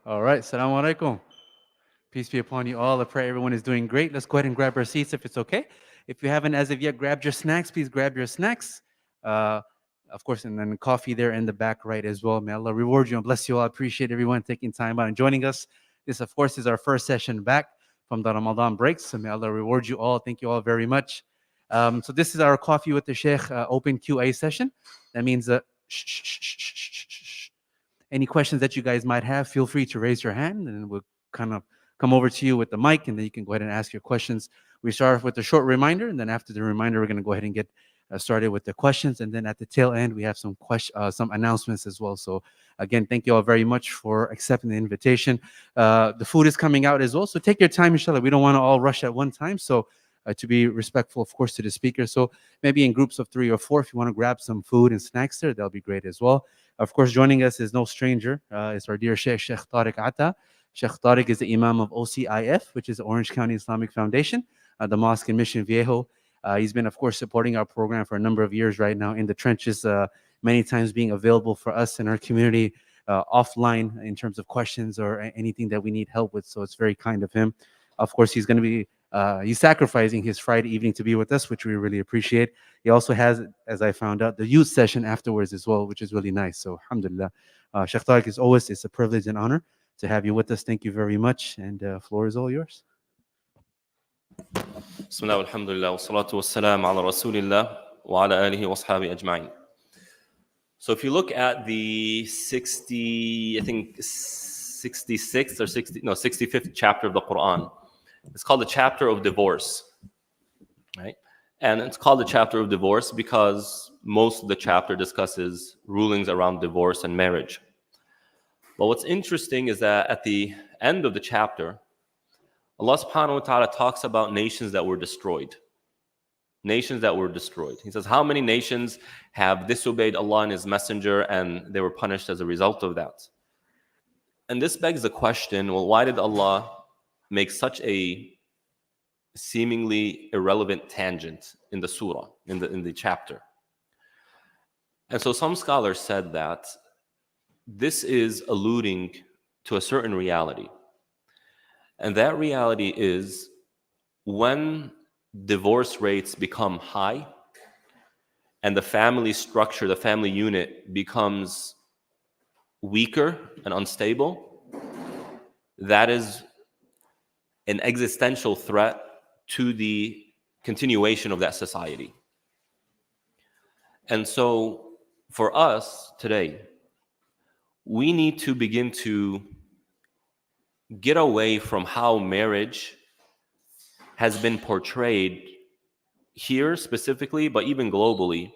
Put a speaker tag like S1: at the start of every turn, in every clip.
S1: All right, Assalamu alaikum. Peace be upon you all. I pray everyone is doing great. Let's go ahead and grab our seats if it's okay. If you haven't as of yet grabbed your snacks, please grab your snacks. Uh, of course, and then coffee there in the back right as well. May Allah reward you and bless you all. I appreciate everyone taking time out and joining us. This, of course, is our first session back from the Ramadan break. So may Allah reward you all. Thank you all very much. So this is our Coffee with the Shaykh Open QA session. That means shh, shh, shh, shh, shh, shh, shh. Any questions that you guys might have, feel free to raise your hand and we'll kind of come over to you with the mic and then you can go ahead and ask your questions. We start off with a short reminder, and then after the reminder, we're going to go ahead and get started with the questions. And then at the tail end, we have some announcements as well. So again, thank you all very much for accepting the invitation. The food is coming out as well, so take your time, inshallah. We don't want to all rush at one time. So to be respectful, of course, to the speaker. So maybe in groups of 3 or 4, if you want to grab some food and snacks there, that'll be great as well. Of course, joining us is no stranger. It's our dear Shaykh Tarik Ata. Shaykh Tarik is the Imam of OCIF, which is Orange County Islamic Foundation, the mosque in Mission Viejo. He's been, of course, supporting our program for a number of years right now in the trenches, many times being available for us in our community offline in terms of questions or anything that we need help with. So it's very kind of him. Of course, he's going to be he's sacrificing his Friday evening to be with us, which we really appreciate. He also has, as I found out, the youth session afterwards as well, which is really nice. So alhamdulillah. Shaykh Tariq, as always, it's a privilege and honor to have you with us. Thank you very much. And floor is all yours.
S2: Bismillah, alhamdulillah, wa salatu wa salam ala rasulillah wa ala alihi wa ashabi ajma'in. So if you look at the 66th or 65th chapter of the Quran, it's called the chapter of divorce, right? And it's called the chapter of divorce because most of the chapter discusses rulings around divorce and marriage. But what's interesting is that at the end of the chapter, Allah subhanahu wa ta'ala talks about nations that were destroyed. Nations that were destroyed. He says, how many nations have disobeyed Allah and His Messenger and they were punished as a result of that? And this begs the question, well, why did Allah make such a seemingly irrelevant tangent in the surah, in the chapter? And so some scholars said that this is alluding to a certain reality. And that reality is when divorce rates become high and the family structure, the family unit becomes weaker and unstable, that is an existential threat to the continuation of that society. And so for us today, we need to begin to get away from how marriage has been portrayed here specifically, but even globally,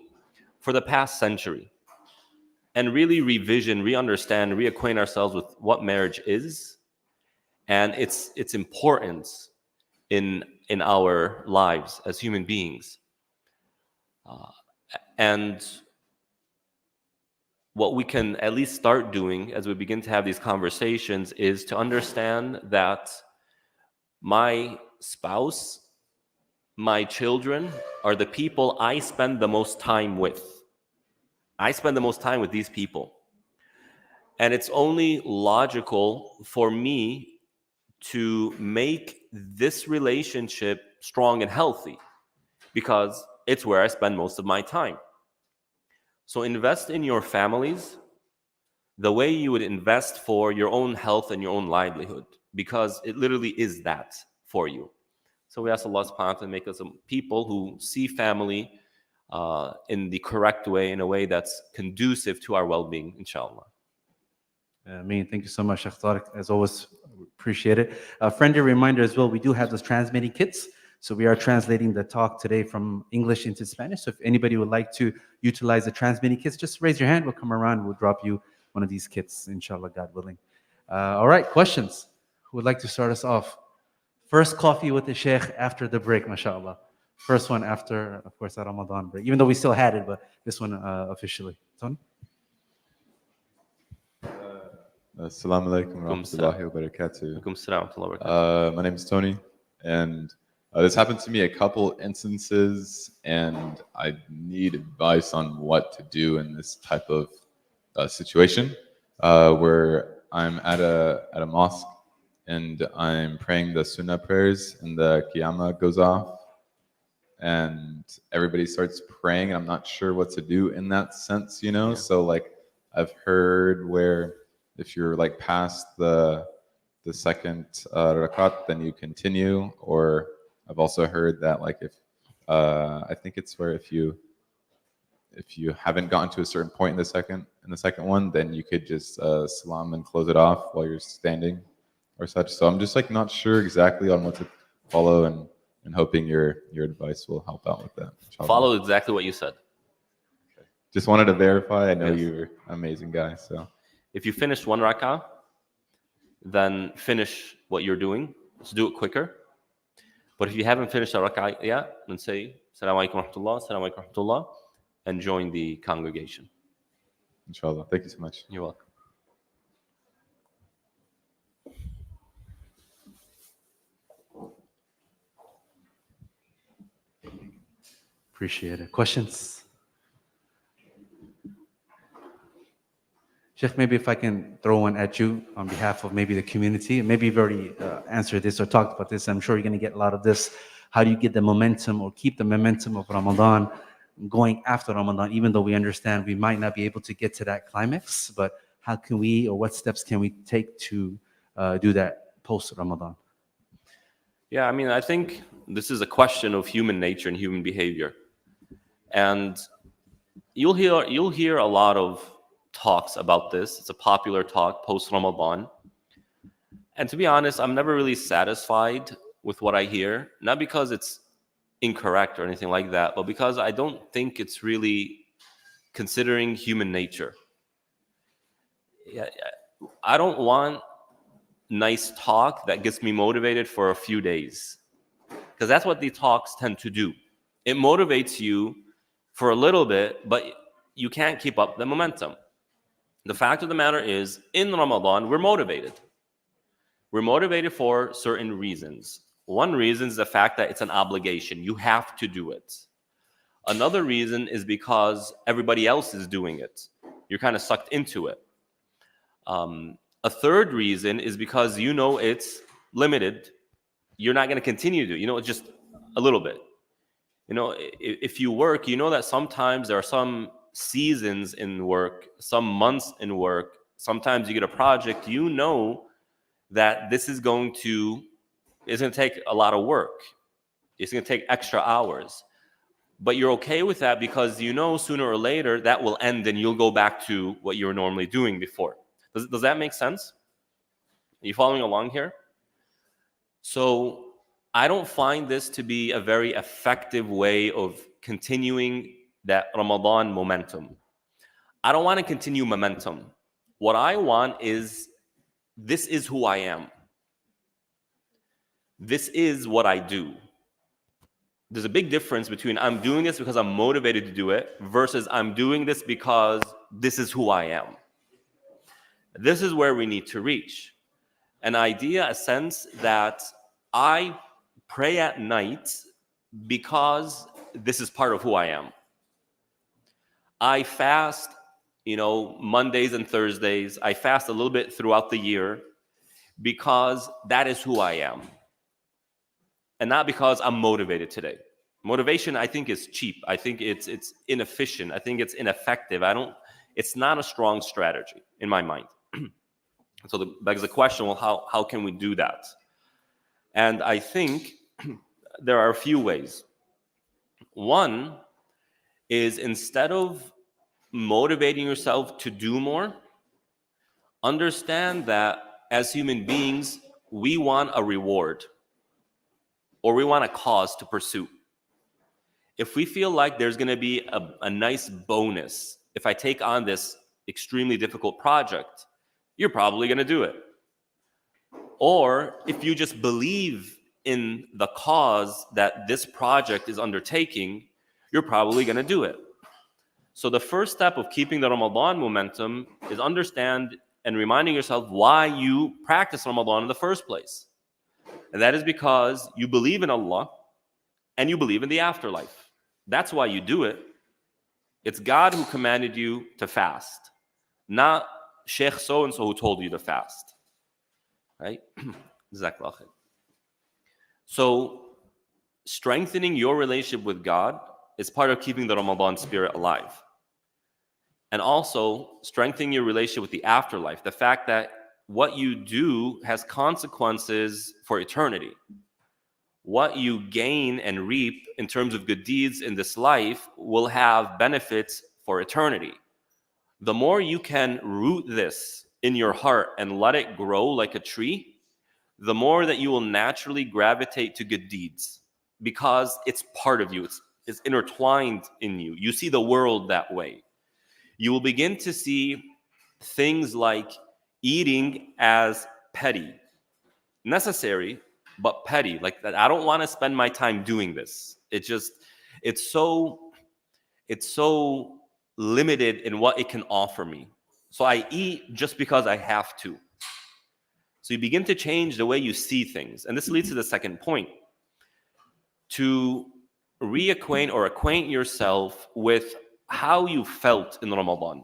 S2: for the past century, and really re-understand, reacquaint ourselves with what marriage is and its importance in our lives as human beings. And what we can at least start doing as we begin to have these conversations is to understand that my spouse, my children are the people I spend the most time with. I spend the most time with these people. And it's only logical for me to make this relationship strong and healthy because it's where I spend most of my time. So invest in your families the way you would invest for your own health and your own livelihood, because it literally is that for you. So we ask Allah subhanahu wa ta'ala to make us people who see family in the correct way, in a way that's conducive to our well-being, inshallah.
S1: Ameen. Thank you so much, Shaykh Tariq. As always, appreciate it. A friendly reminder as well, we do have those transmitting kits. So we are translating the talk today from English into Spanish. So if anybody would like to utilize the transmitting kits, just raise your hand. We'll come around. We'll drop you one of these kits, inshallah, God willing. All right, questions. Who would like to start us off? First coffee with the Shaykh after the break, mashallah. First one after, of course, the Ramadan break. Even though we still had it, but this one officially. Tony?
S3: Assalamu alaikum wa rahmatullahi wa
S2: barakatuh.
S3: My name is Tony, and this happened to me a couple instances, and I need advice on what to do in this type of situation, where I'm at a mosque and I'm praying the Sunnah prayers, and the Qiyamah goes off, and everybody starts praying, and I'm not sure what to do in that sense, you know.
S2: Yeah.
S3: So like I've heard where if you're like past the second rakat, then you continue, or I've also heard that like if I think it's where if you haven't gotten to a certain point in the second one, then you could just salam and close it off while you're standing or such. So I'm just like not sure exactly on what to follow, and hoping your advice will help out with that. Inshallah.
S2: Follow exactly what you said.
S3: Just wanted to verify. I know
S2: Yes.
S3: you're an amazing guy. So
S2: If you finish one rak'ah, then finish what you're doing. So do it quicker. But if you haven't finished a rak'ah yet, then say Assalamu alaikum wa rahmatullah, Assalamu alaikum wa rahmatullah, and join the congregation.
S3: inshallah. Thank you so much.
S2: You're welcome.
S1: Appreciate it. Questions? Sheikh, maybe if I can throw one at you on behalf of maybe the community. Maybe you've already answered this or talked about this. I'm sure you're going to get a lot of this. How do you get the momentum or keep the momentum of Ramadan going after Ramadan, even though we understand we might not be able to get to that climax, but how can we, or what steps can we take to do that post-Ramadan?
S2: Yeah, I mean, I think this is a question of human nature and human behavior. And you'll hear a lot of talks about this. It's a popular talk post-Ramadan. And to be honest, I'm never really satisfied with what I hear, not because it's incorrect or anything like that, but because I don't think it's really considering human nature. Yeah, I don't want nice talk that gets me motivated for a few days, because that's what these talks tend to do. It motivates you for a little bit, but you can't keep up the momentum. The fact of the matter is, in Ramadan, we're motivated. We're motivated for certain reasons. One reason is the fact that it's an obligation. You have to do it. Another reason is because everybody else is doing it. You're kind of sucked into it. A third reason is because you know it's limited. You're not going to continue to do it. You know, it's just a little bit. You know, if you work, you know that sometimes there are some seasons in work, some months in work. Sometimes you get a project, you know that this is going to take a lot of work. It's going to take extra hours. But you're okay with that because you know sooner or later that will end and you'll go back to what you were normally doing before. Does that make sense? Are you following along here? So I don't find this to be a very effective way of continuing that Ramadan momentum. I don't want to continue momentum. What I want is, this is who I am. This is what I do. There's a big difference between I'm doing this because I'm motivated to do it versus I'm doing this because this is who I am. This is where we need to reach. An idea, a sense that I pray at night because this is part of who I am. I fast, Mondays and Thursdays. I fast a little bit throughout the year because that is who I am. And not because I'm motivated today. Motivation, I think, is cheap. I think it's inefficient. I think it's ineffective. It's not a strong strategy in my mind. So begs the question, well, how can we do that? And I think there are a few ways. One is, instead of motivating yourself to do more, understand that as human beings, we want a reward or we want a cause to pursue. If we feel like there's going to be a nice bonus if I take on this extremely difficult project, you're probably going to do it. Or if you just believe in the cause that this project is undertaking, you're probably going to do it. So the first step of keeping the Ramadan momentum is understand and reminding yourself why you practice Ramadan in the first place. And that is because you believe in Allah and you believe in the afterlife. That's why you do it. It's God who commanded you to fast, not Sheikh so and so who told you to fast, right? Jazakallah khair. So strengthening your relationship with God is part of keeping the Ramadan spirit alive. And also strengthening your relationship with the afterlife, the fact that what you do has consequences for eternity. What you gain and reap in terms of good deeds in this life will have benefits for eternity. The more you can root this in your heart and let it grow like a tree, the more that you will naturally gravitate to good deeds because it's part of you. It's intertwined in you. You see the world that way. You will begin to see things like eating as petty, necessary, but petty. Like that, I don't want to spend my time doing this. It's so limited in what it can offer me. So I eat just because I have to. So you begin to change the way you see things. And this leads to the second point. To reacquaint or acquaint yourself with how you felt in Ramadan.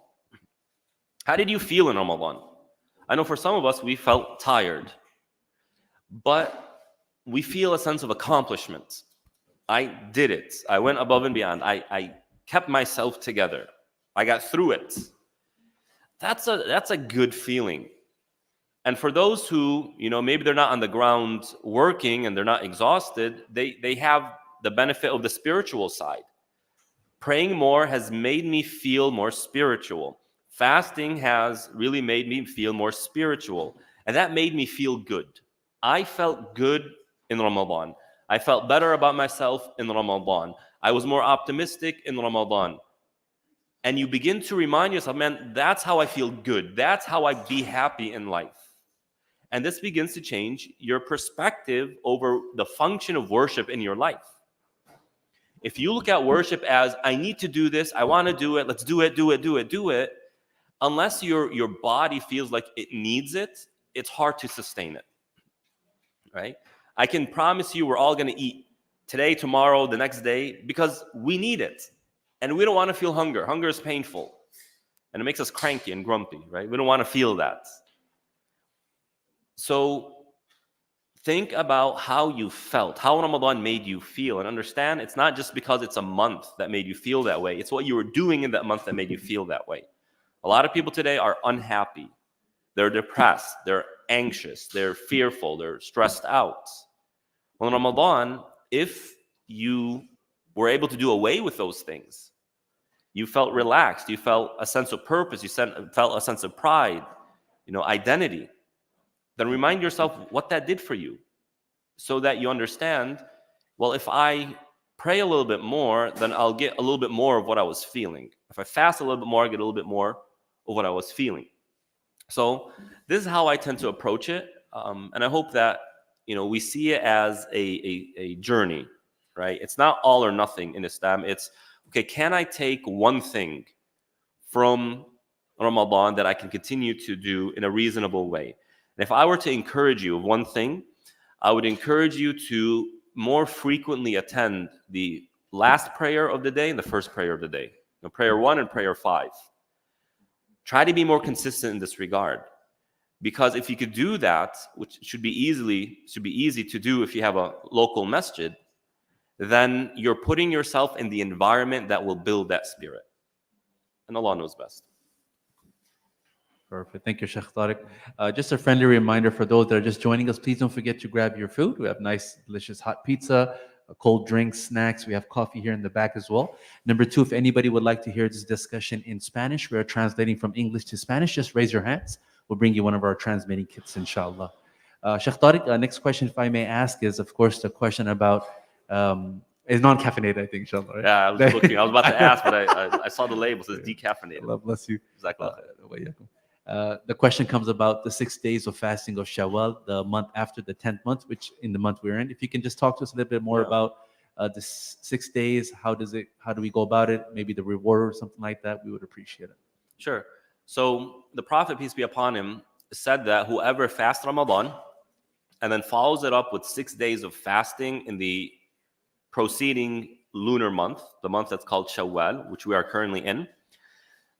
S2: How did you feel in Ramadan? I know for some of us, we felt tired, but we feel a sense of accomplishment. I did it. I went above and beyond. I kept myself together. I got through it. That's a good feeling. And for those who, maybe they're not on the ground working and they're not exhausted, they have the benefit of the spiritual side. Praying more has made me feel more spiritual. Fasting has really made me feel more spiritual. And that made me feel good. I felt good in Ramadan. I felt better about myself in Ramadan. I was more optimistic in Ramadan. And you begin to remind yourself, man, that's how I feel good. That's how I be happy in life. And this begins to change your perspective over the function of worship in your life. If you look at worship as, I need to do this, I want to do it, let's do it, unless your body feels like it needs it, it's hard to sustain it, right? I can promise you we're all going to eat today, tomorrow, the next day, because we need it. And we don't want to feel hunger. Hunger is painful. And it makes us cranky and grumpy, right? We don't want to feel that. So think about how you felt, how Ramadan made you feel, and understand it's not just because it's a month that made you feel that way. It's what you were doing in that month that made you feel that way. A lot of people today are unhappy. They're depressed. They're anxious. They're fearful. They're stressed out. Well, in Ramadan, if you were able to do away with those things, you felt relaxed. You felt a sense of purpose. You felt a sense of pride, identity. Then remind yourself what that did for you so that you understand, well, if I pray a little bit more, then I'll get a little bit more of what I was feeling. If I fast a little bit more, I get a little bit more of what I was feeling. So this is how I tend to approach it. And I hope that, we see it as a journey, right? It's not all or nothing in Islam. It's, okay, can I take one thing from Ramadan that I can continue to do in a reasonable way? And if I were to encourage you of one thing, I would encourage you to more frequently attend the last prayer of the day and the first prayer of the day. Prayer 1 and prayer 5. Try to be more consistent in this regard. Because if you could do that, which should be easy to do if you have a local masjid, then you're putting yourself in the environment that will build that spirit. And Allah knows best.
S1: Perfect. Thank you, Shaykh Tarik. Just a friendly reminder for those that are just joining us, please don't forget to grab your food. We have nice, delicious hot pizza, cold drinks, snacks. We have coffee here in the back as well. Number 2, if anybody would like to hear this discussion in Spanish, we are translating from English to Spanish. Just raise your hands. We'll bring you one of our transmitting kits, inshallah. Shaykh Tarik, next question, if I may ask, is of course the question about, is non-caffeinated, I think, inshallah. Right?
S2: Yeah, I was looking. I was about to ask, but I saw the label. It says decaffeinated.
S1: Allah bless you.
S2: Jazakallah khair.
S1: The question comes about the 6 days of fasting of Shawwal, the month after the 10th month, which in the month we're in. If you can just talk to us a little bit more about the 6 days, how do we go about it? Maybe the reward or something like that, we would appreciate it.
S2: Sure. So the Prophet, peace be upon him, said that whoever fasts Ramadan and then follows it up with 6 days of fasting in the preceding lunar month, the month that's called Shawwal, which we are currently in,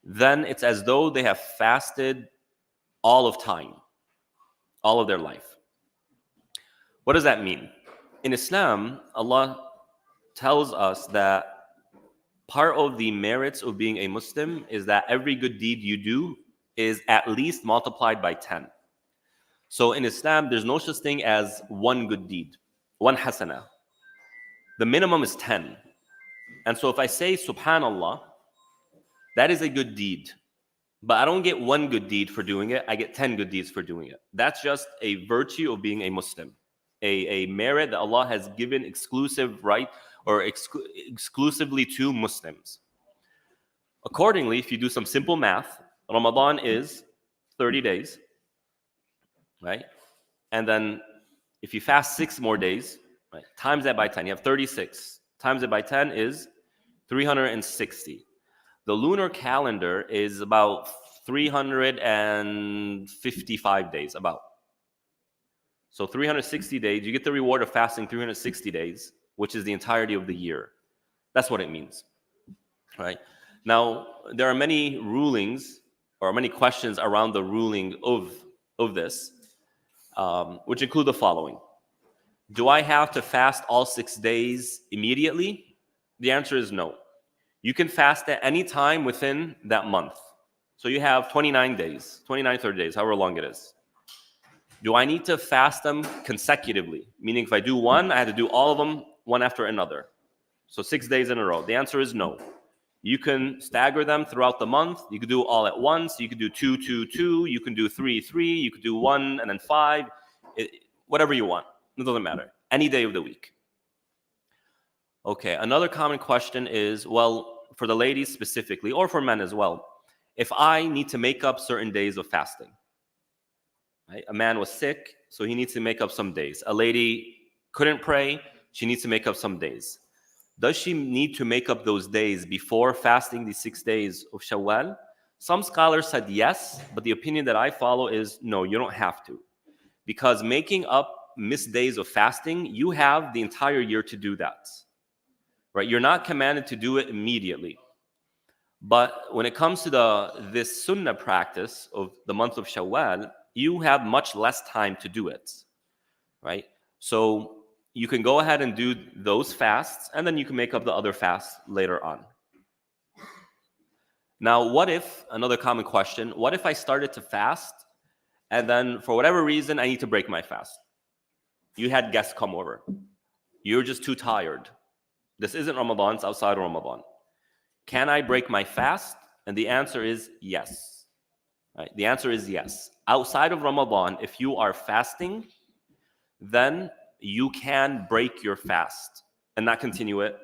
S2: then it's as though they have fasted all of time, all of their life. What does that mean? In Islam, Allah tells us that part of the merits of being a Muslim is that every good deed you do is at least multiplied by 10. So in Islam, there's no such thing as one good deed, one hasana. The minimum is 10. And so if I say Subhanallah, that is a good deed. But I don't get one good deed for doing it, I get 10 good deeds for doing it. That's just a virtue of being a Muslim, a merit that Allah has given exclusive right or exclusively to Muslims. Accordingly, if you do some simple math, Ramadan is 30 days, right? And then if you fast 6 more days, right, times that by 10, you have 36. Times it by 10 is 360. The lunar calendar is about 355 days, about. So 360 days, you get the reward of fasting 360 days, which is the entirety of the year. That's what it means, right? Now, there are many rulings or many questions around the ruling of this, which include the following. Do I have to fast all 6 days immediately? The answer is no. You can fast at any time within that month. So you have 29 days, 29, 30 days, however long it is. Do I need to fast them consecutively? Meaning if I do one, I have to do all of them one after another. So 6 days in a row. The answer is no. You can stagger them throughout the month. You can do all at once. You can do 2, 2, 2. You can do 3, 3. You could do 1 and then 5. Whatever you want. It doesn't matter. Any day of the week. Okay, another common question is, well, for the ladies specifically, or for men as well, if I need to make up certain days of fasting, right? A man was sick, so he needs to make up some days. A lady couldn't pray, she needs to make up some days. Does she need to make up those days before fasting the 6 days of Shawwal? Some scholars said yes, but the opinion that I follow is no, you don't have to. Because making up missed days of fasting, you have the entire year to do that. Right? You're not commanded to do it immediately. But when it comes to this sunnah practice of the month of Shawwal, you have much less time to do it. Right? So you can go ahead and do those fasts, and then you can make up the other fasts later on. Now, what if, another common question, what if I started to fast, and then for whatever reason, I need to break my fast? You had guests come over. You're just too tired. This isn't Ramadan, it's outside of Ramadan. Can I break my fast? And the answer is yes. Right? The answer is yes. Outside of Ramadan, if you are fasting, then you can break your fast and not continue it,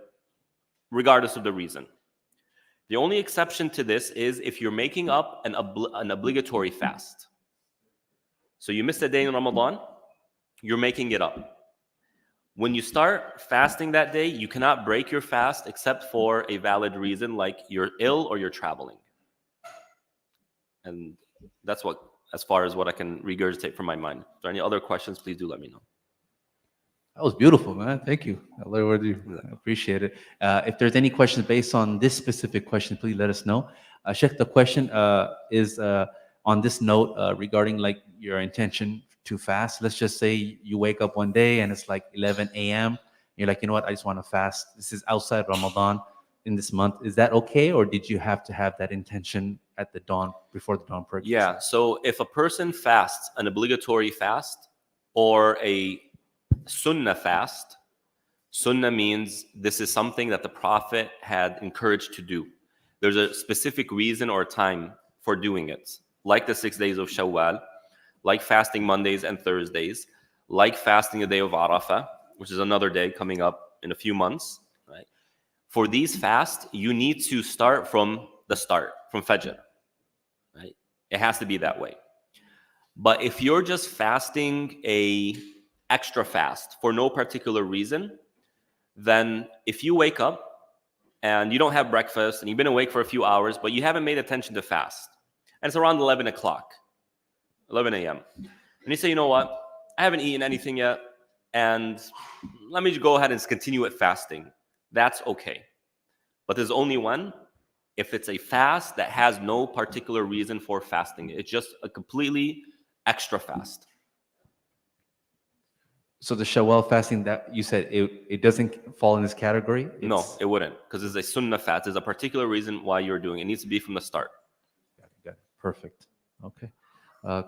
S2: regardless of the reason. The only exception to this is if you're making up an obligatory fast. So you missed a day in Ramadan, you're making it up. When you start fasting that day, you cannot break your fast except for a valid reason, like you're ill or you're traveling. And that's what, as far as what I can regurgitate from my mind. If there are any other questions, please do let me know.
S1: That was beautiful, man. Thank you. I appreciate it. If there's any questions based on this specific question, please let us know. Sheikh, the question is on this note regarding like your intention to fast. Let's just say you wake up one day and it's like 11 a.m. You're like, you know what? I just want to fast. This is outside Ramadan in this month. Is that okay? Or did you have to have that intention at the dawn, before the dawn prayer?
S2: Yeah. So if a person fasts an obligatory fast or a sunnah fast, sunnah means this is something that the Prophet had encouraged to do. There's a specific reason or time for doing it, like the 6 days of Shawwal, like fasting Mondays and Thursdays, like fasting the day of Arafah, which is another day coming up in a few months. Right? For these fasts, you need to start from the start, from Fajr. Right? It has to be that way. But if you're just fasting a extra fast for no particular reason, then if you wake up and you don't have breakfast and you've been awake for a few hours, but you haven't made attention to fast, and it's around 11 o'clock, 11 a.m., and you say, you know what, I haven't eaten anything yet, and let me just go ahead and continue it fasting. That's okay. But there's only one. if it's a fast that has no particular reason for fasting. It's just a completely extra fast.
S1: So the Shawwal fasting that you said, it doesn't fall in this category?
S2: No, it wouldn't, because it's a sunnah fast. There's a particular reason why you're doing it. It needs to be from the start.
S1: Got it. Perfect. Okay.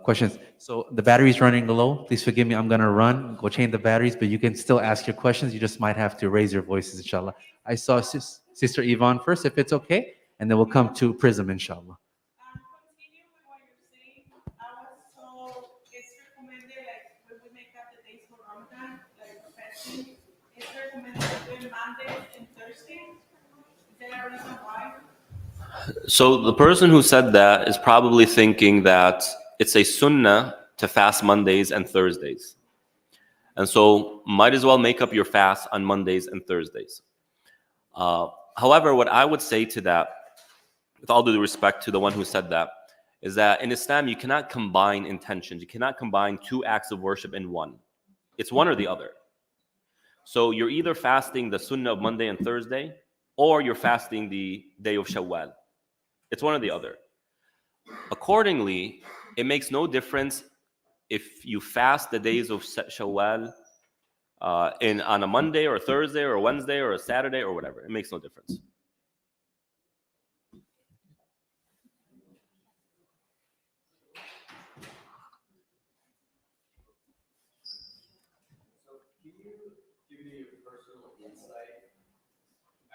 S1: Questions. So the battery's running low. Please forgive me. I'm going to run, go change the batteries, but you can still ask your questions. You just might have to raise your voices, inshallah. I saw Sister Yvonne first, if it's okay, and then we'll come to Prism, inshallah.
S4: Continue with what you're saying. So it's recommended, like when we make up the days for Ramadan, like fasting, it's recommended doing Mondays and Thursdays. Is there a reason why?
S2: So the person who said that is probably thinking that it's a sunnah to fast Mondays and Thursdays. And so might as well make up your fast on Mondays and Thursdays. However, what I would say to that, with all due respect to the one who said that, is that in Islam, you cannot combine intentions. You cannot combine two acts of worship in one. It's one or the other. So you're either fasting the sunnah of Monday and Thursday, or you're fasting the day of Shawwal. It's one or the other. Accordingly, it makes no difference if you fast the days of Shawwal on a Monday or a Thursday or a Wednesday or a Saturday or whatever. It makes no difference.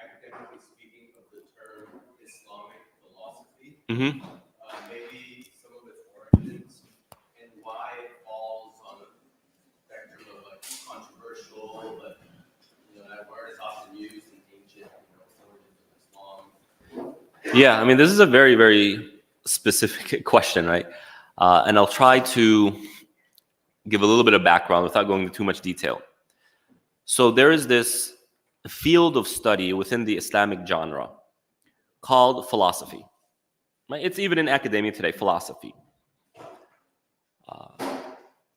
S5: Academically speaking, of the term Islamic philosophy,
S2: Mm-hmm.
S5: maybe some of its origins and why it falls on a spectrum of like controversial, but that word is often used in ancient origins of Islam.
S2: Yeah, I mean, this is a very, very specific question, right? And I'll try to give a little bit of background without going into too much detail. So there is this field of study within the Islamic genre called philosophy. Right? It's even in academia today, philosophy.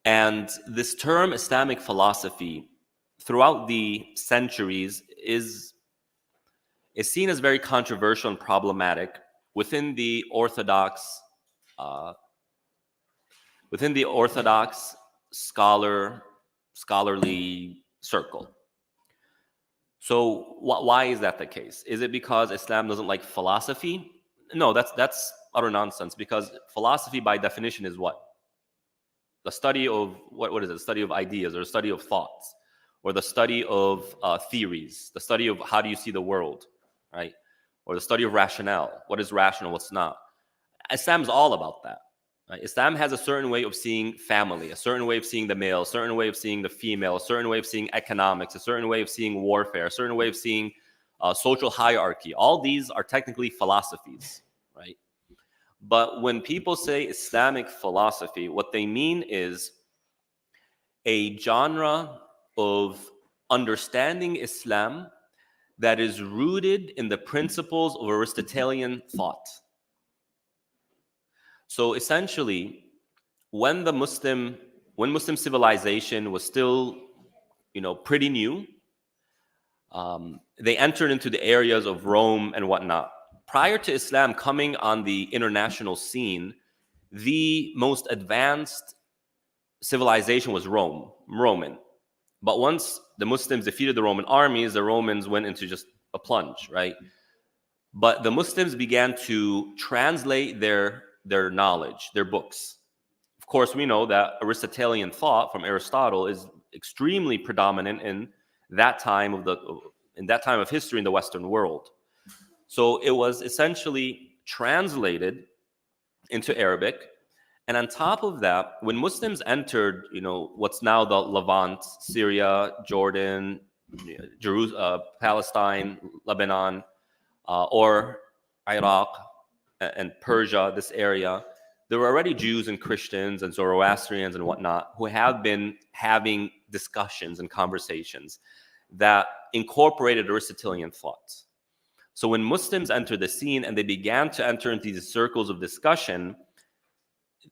S2: And this term Islamic philosophy throughout the centuries is seen as very controversial and problematic within the Orthodox scholarly circle. So why is that the case? Is it because Islam doesn't like philosophy? No, that's utter nonsense, because philosophy by definition is what? The study of, what is it? The study of ideas, or the study of thoughts, or the study of theories, the study of how do you see the world, right? Or the study of rationale. What is rational, what's not? Islam's all about that. Right? Islam has a certain way of seeing family, a certain way of seeing the male, a certain way of seeing the female, a certain way of seeing economics, a certain way of seeing warfare, a certain way of seeing social hierarchy. All these are technically philosophies, right? But when people say Islamic philosophy, what they mean is a genre of understanding Islam that is rooted in the principles of Aristotelian thought. So essentially, when Muslim civilization was still, pretty new, they entered into the areas of Rome and whatnot. Prior to Islam coming on the international scene, the most advanced civilization was Roman. But once the Muslims defeated the Roman armies, the Romans went into just a plunge, right? But the Muslims began to translate their knowledge, their books. Of course, we know that Aristotelian thought from Aristotle is extremely predominant in that time of history in the Western world. So it was essentially translated into Arabic. And on top of that, when Muslims entered, what's now the Levant, Syria, Jordan, Jerusalem, Palestine, Lebanon, or Iraq and Persia, this area, there were already Jews and Christians and Zoroastrians and whatnot who have been having discussions and conversations that incorporated Aristotelian thoughts. So when Muslims entered the scene and they began to enter into these circles of discussion,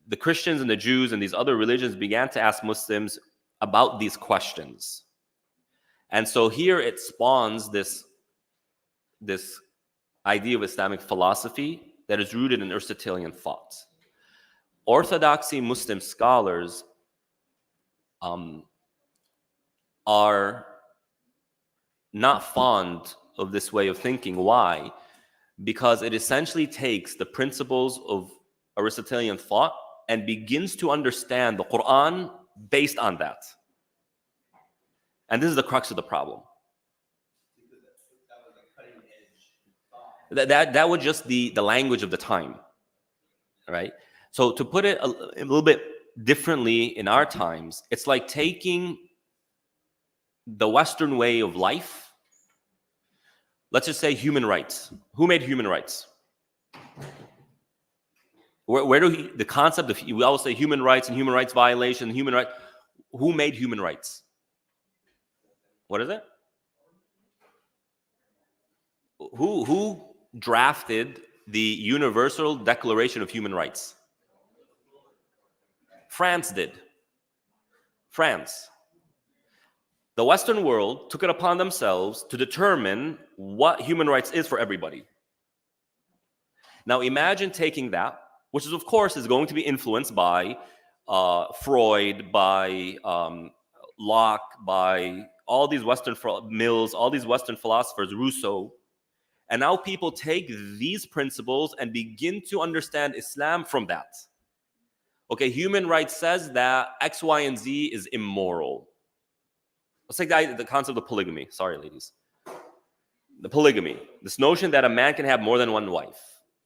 S2: the Christians and the Jews and these other religions began to ask Muslims about these questions. And so here it spawns this idea of Islamic philosophy that is rooted in Aristotelian thought. Orthodoxy Muslim scholars are not fond of this way of thinking. Why? Because it essentially takes the principles of Aristotelian thought and begins to understand the Quran based on that. And this is the crux of the problem. That was just the language of the time, right? So to put it a little bit differently in our times, it's like taking the Western way of life. Let's just say human rights. Who made human rights? Where do the concept of, we always say human rights and human rights violation, human right. Who made human rights? What is it? Who drafted the Universal Declaration of Human Rights? France did. France. The Western world took it upon themselves to determine what human rights is for everybody. Now imagine taking that, which is of course is going to be influenced by Freud, by Locke, by all these Western Mills, all these Western philosophers, Rousseau. And now people take these principles and begin to understand Islam from that. Okay, human rights says that X, Y, and Z is immoral. Let's take the concept of polygamy. Sorry, ladies. The polygamy, this notion that a man can have more than one wife.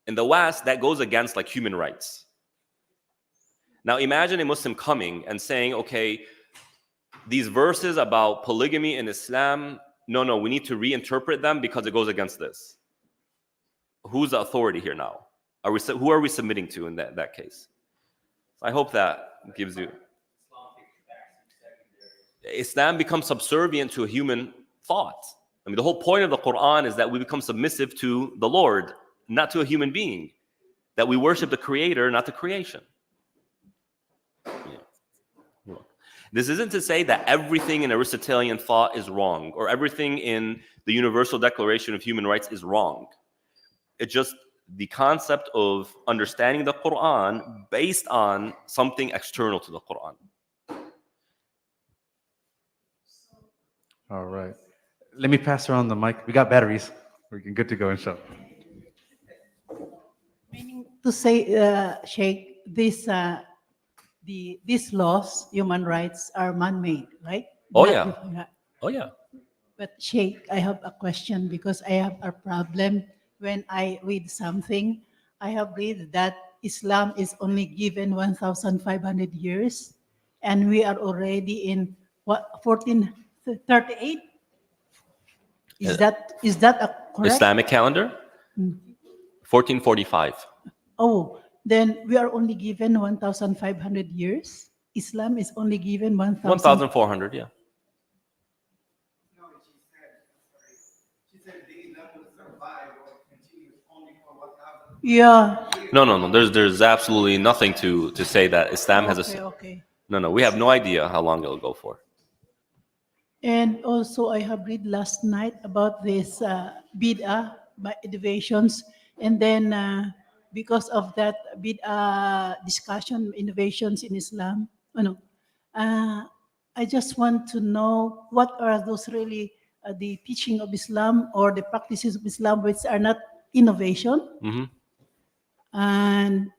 S2: In the West, that goes against like human rights. Now imagine a Muslim coming and saying, okay, these verses about polygamy in Islam, no, we need to reinterpret them because it goes against this. Who's the authority here now? Who are we submitting to in that case? I hope that gives you. Islam becomes subservient to a human thought. I mean, the whole point of the Quran is that we become submissive to the Lord, not to a human being. That we worship the Creator, not the creation. Yeah. This isn't to say that everything in Aristotelian thought is wrong, or everything in the Universal Declaration of Human Rights is wrong. It's just the concept of understanding the Quran based on something external to the Quran.
S1: All right. Let me pass around the mic. We got batteries. We're good to go, inshallah.
S6: Meaning to say, Sheikh, these laws, human rights, are man-made, right?
S2: Oh,
S6: Not
S2: yeah.
S6: different.
S2: Oh, yeah.
S6: But Sheikh, I have a question because I have a problem when I read something. I have read that Islam is only given 1,500 years, and we are already in what 1438. Is that a correct?
S2: Islamic calendar? 1445.
S6: Oh, then we are only given 1,500 years. Islam is only given 1,000.
S2: 1,400, yeah.
S7: No, she said these numbers survive or continue only for 1,000.
S6: Yeah.
S2: No. There's absolutely nothing to say that Islam has a.
S6: Okay.
S2: No. We have no idea how long it'll go for.
S6: And also, I have read last night about this bid'ah by innovations, and then because of that bid'ah discussion, innovations in Islam, I just want to know what are those really the teaching of Islam or the practices of Islam which are not innovation, and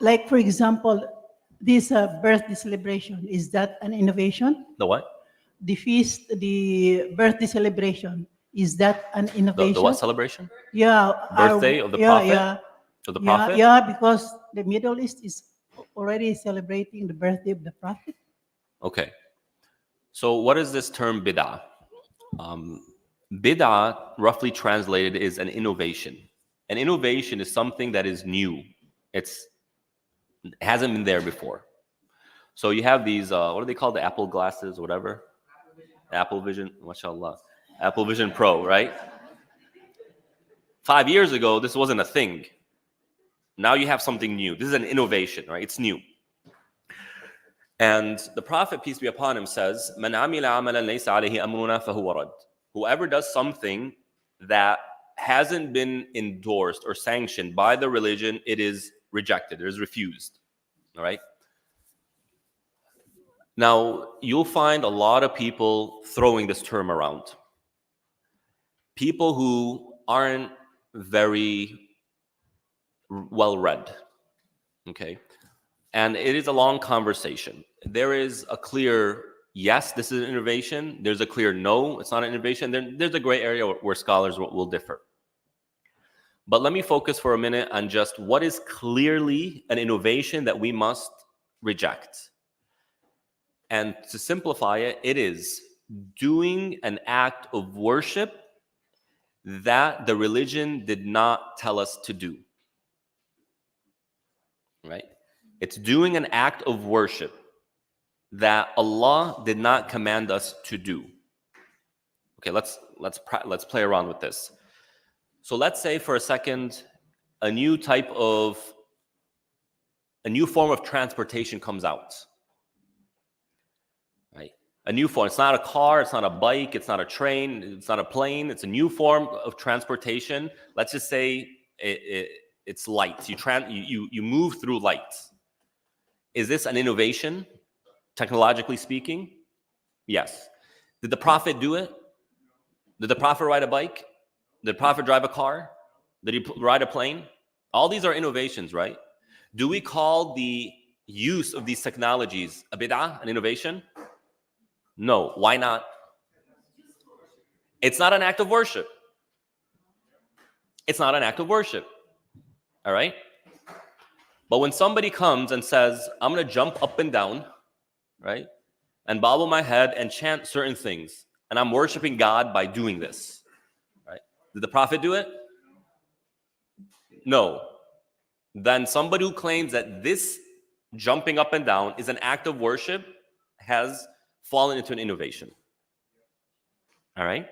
S6: like for example, this birthday celebration, is that an innovation?
S2: The what?
S6: The feast, the birthday celebration, is that an innovation?
S2: The what celebration?
S6: Yeah.
S2: Birthday of the Prophet?
S6: Yeah.
S2: Of the Prophet?
S6: Yeah, because the Middle East is already celebrating the birthday of the Prophet.
S2: Okay. So what is this term bid'ah? Bid'ah, roughly translated, is an innovation. An innovation is something that is new. It hasn't been there before. So you have these, what do they call the Apple glasses or whatever? Apple Vision, mashallah. Apple Vision Pro, right? 5 years ago, this wasn't a thing. Now you have something new. This is an innovation, right? It's new. And the Prophet, peace be upon him, says, "Man amila amalan laysa alayhi amruna fahuwa rad." Whoever does something that hasn't been endorsed or sanctioned by the religion, it is rejected, it is refused. All right? Now, you'll find a lot of people throwing this term around. People who aren't very well read. Okay? And it is a long conversation. There is a clear yes, this is an innovation. There's a clear no, it's not an innovation. There's a gray area where scholars will differ. But let me focus for a minute on just what is clearly an innovation that we must reject. And to simplify it, it is doing an act of worship that the religion did not tell us to do. Right? It's doing an act of worship that Allah did not command us to do. Okay, let's play around with this. So let's say for a second, a new form of transportation comes out. Right? A new form. It's not a car, it's not a bike, it's not a train, it's not a plane. It's a new form of transportation. Let's just say it's lights. You move through lights. Is this an innovation, technologically speaking? Yes. Did the Prophet do it? Did the Prophet ride a bike? Did the Prophet drive a car? Did he ride a plane? All these are innovations, right? Do we call the use of these technologies a bid'ah, an innovation? No. Why not? It's not an act of worship. It's not an act of worship. All right? But when somebody comes and says, I'm going to jump up and down, right? And bobble my head and chant certain things, and I'm worshiping God by doing this, right? Did the Prophet do it? No. Then somebody who claims that this jumping up and down is an act of worship has fallen into an innovation. All right?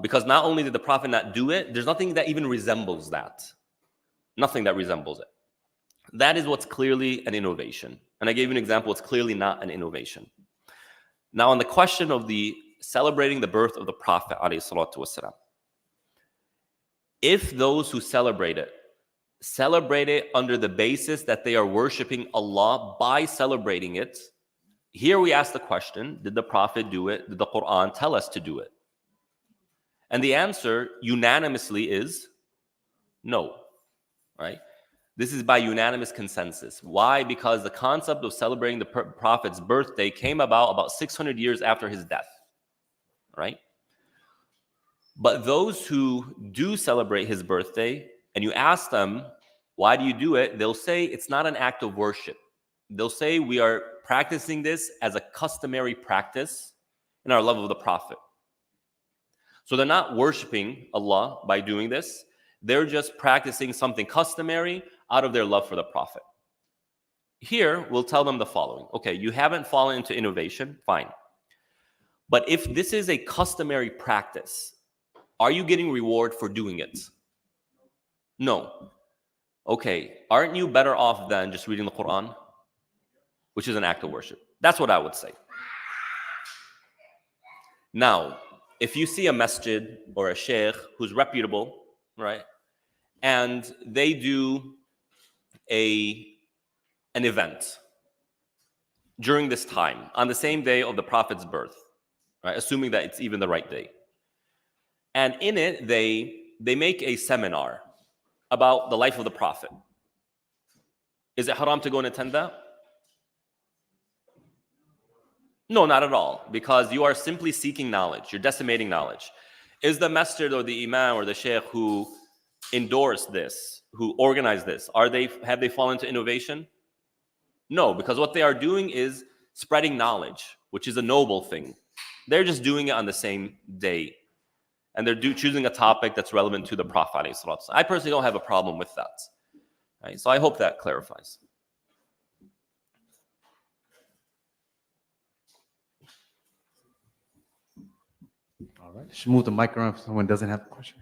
S2: Because not only did the Prophet not do it, there's nothing that even resembles that. Nothing that resembles it. That is what's clearly an innovation. And I gave you an example, it's clearly not an innovation. Now, on the question of the celebrating the birth of the Prophet, ﷺ, if those who celebrate it under the basis that they are worshiping Allah by celebrating it, here we ask the question, did the Prophet do it? Did the Quran tell us to do it? And the answer unanimously is no, right? This is by unanimous consensus. Why? Because the concept of celebrating the Prophet's birthday came about 600 years after his death, right? But those who do celebrate his birthday, and you ask them, why do you do it? They'll say it's not an act of worship. They'll say we are practicing this as a customary practice in our love of the Prophet. So they're not worshiping Allah by doing this. They're just practicing something customary out of their love for the Prophet. Here, we'll tell them the following. Okay, you haven't fallen into innovation, fine. But if this is a customary practice, are you getting reward for doing it? No. Okay, aren't you better off than just reading the Quran, which is an act of worship? That's what I would say. Now, if you see a masjid or a sheikh who's reputable, right, and they do an event during this time, on the same day of the Prophet's birth, right, assuming that it's even the right day, and in it, they make a seminar about the life of the Prophet. Is it haram to go and attend that? No, not at all, because you are simply seeking knowledge. You're decimating knowledge. Is the masjid or the imam or the sheikh who endorsed this, who organized this, have they fallen into innovation? No, because what they are doing is spreading knowledge, which is a noble thing. They're just doing it on the same day. And they're choosing a topic that's relevant to the Prophet. I personally don't have a problem with that. Right? So I hope that clarifies.
S1: All right. Should move the mic around if someone doesn't have a question.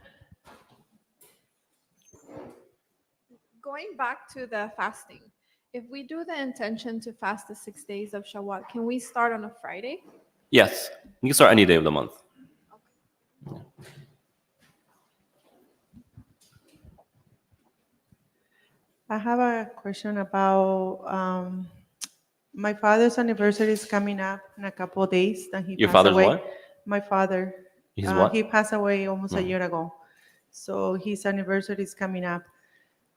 S8: Going back to the fasting, if we do the intention to fast the 6 days of Shawwal, can we start on a Friday?
S2: Yes, you can start any day of the month.
S4: I have a question about my father's anniversary is coming up in a couple of days. That he
S2: Your
S4: passed
S2: father's
S4: away.
S2: what?
S4: My father,
S2: His what?
S4: he passed away almost a
S2: Mhm.
S4: year ago, so his anniversary is coming up.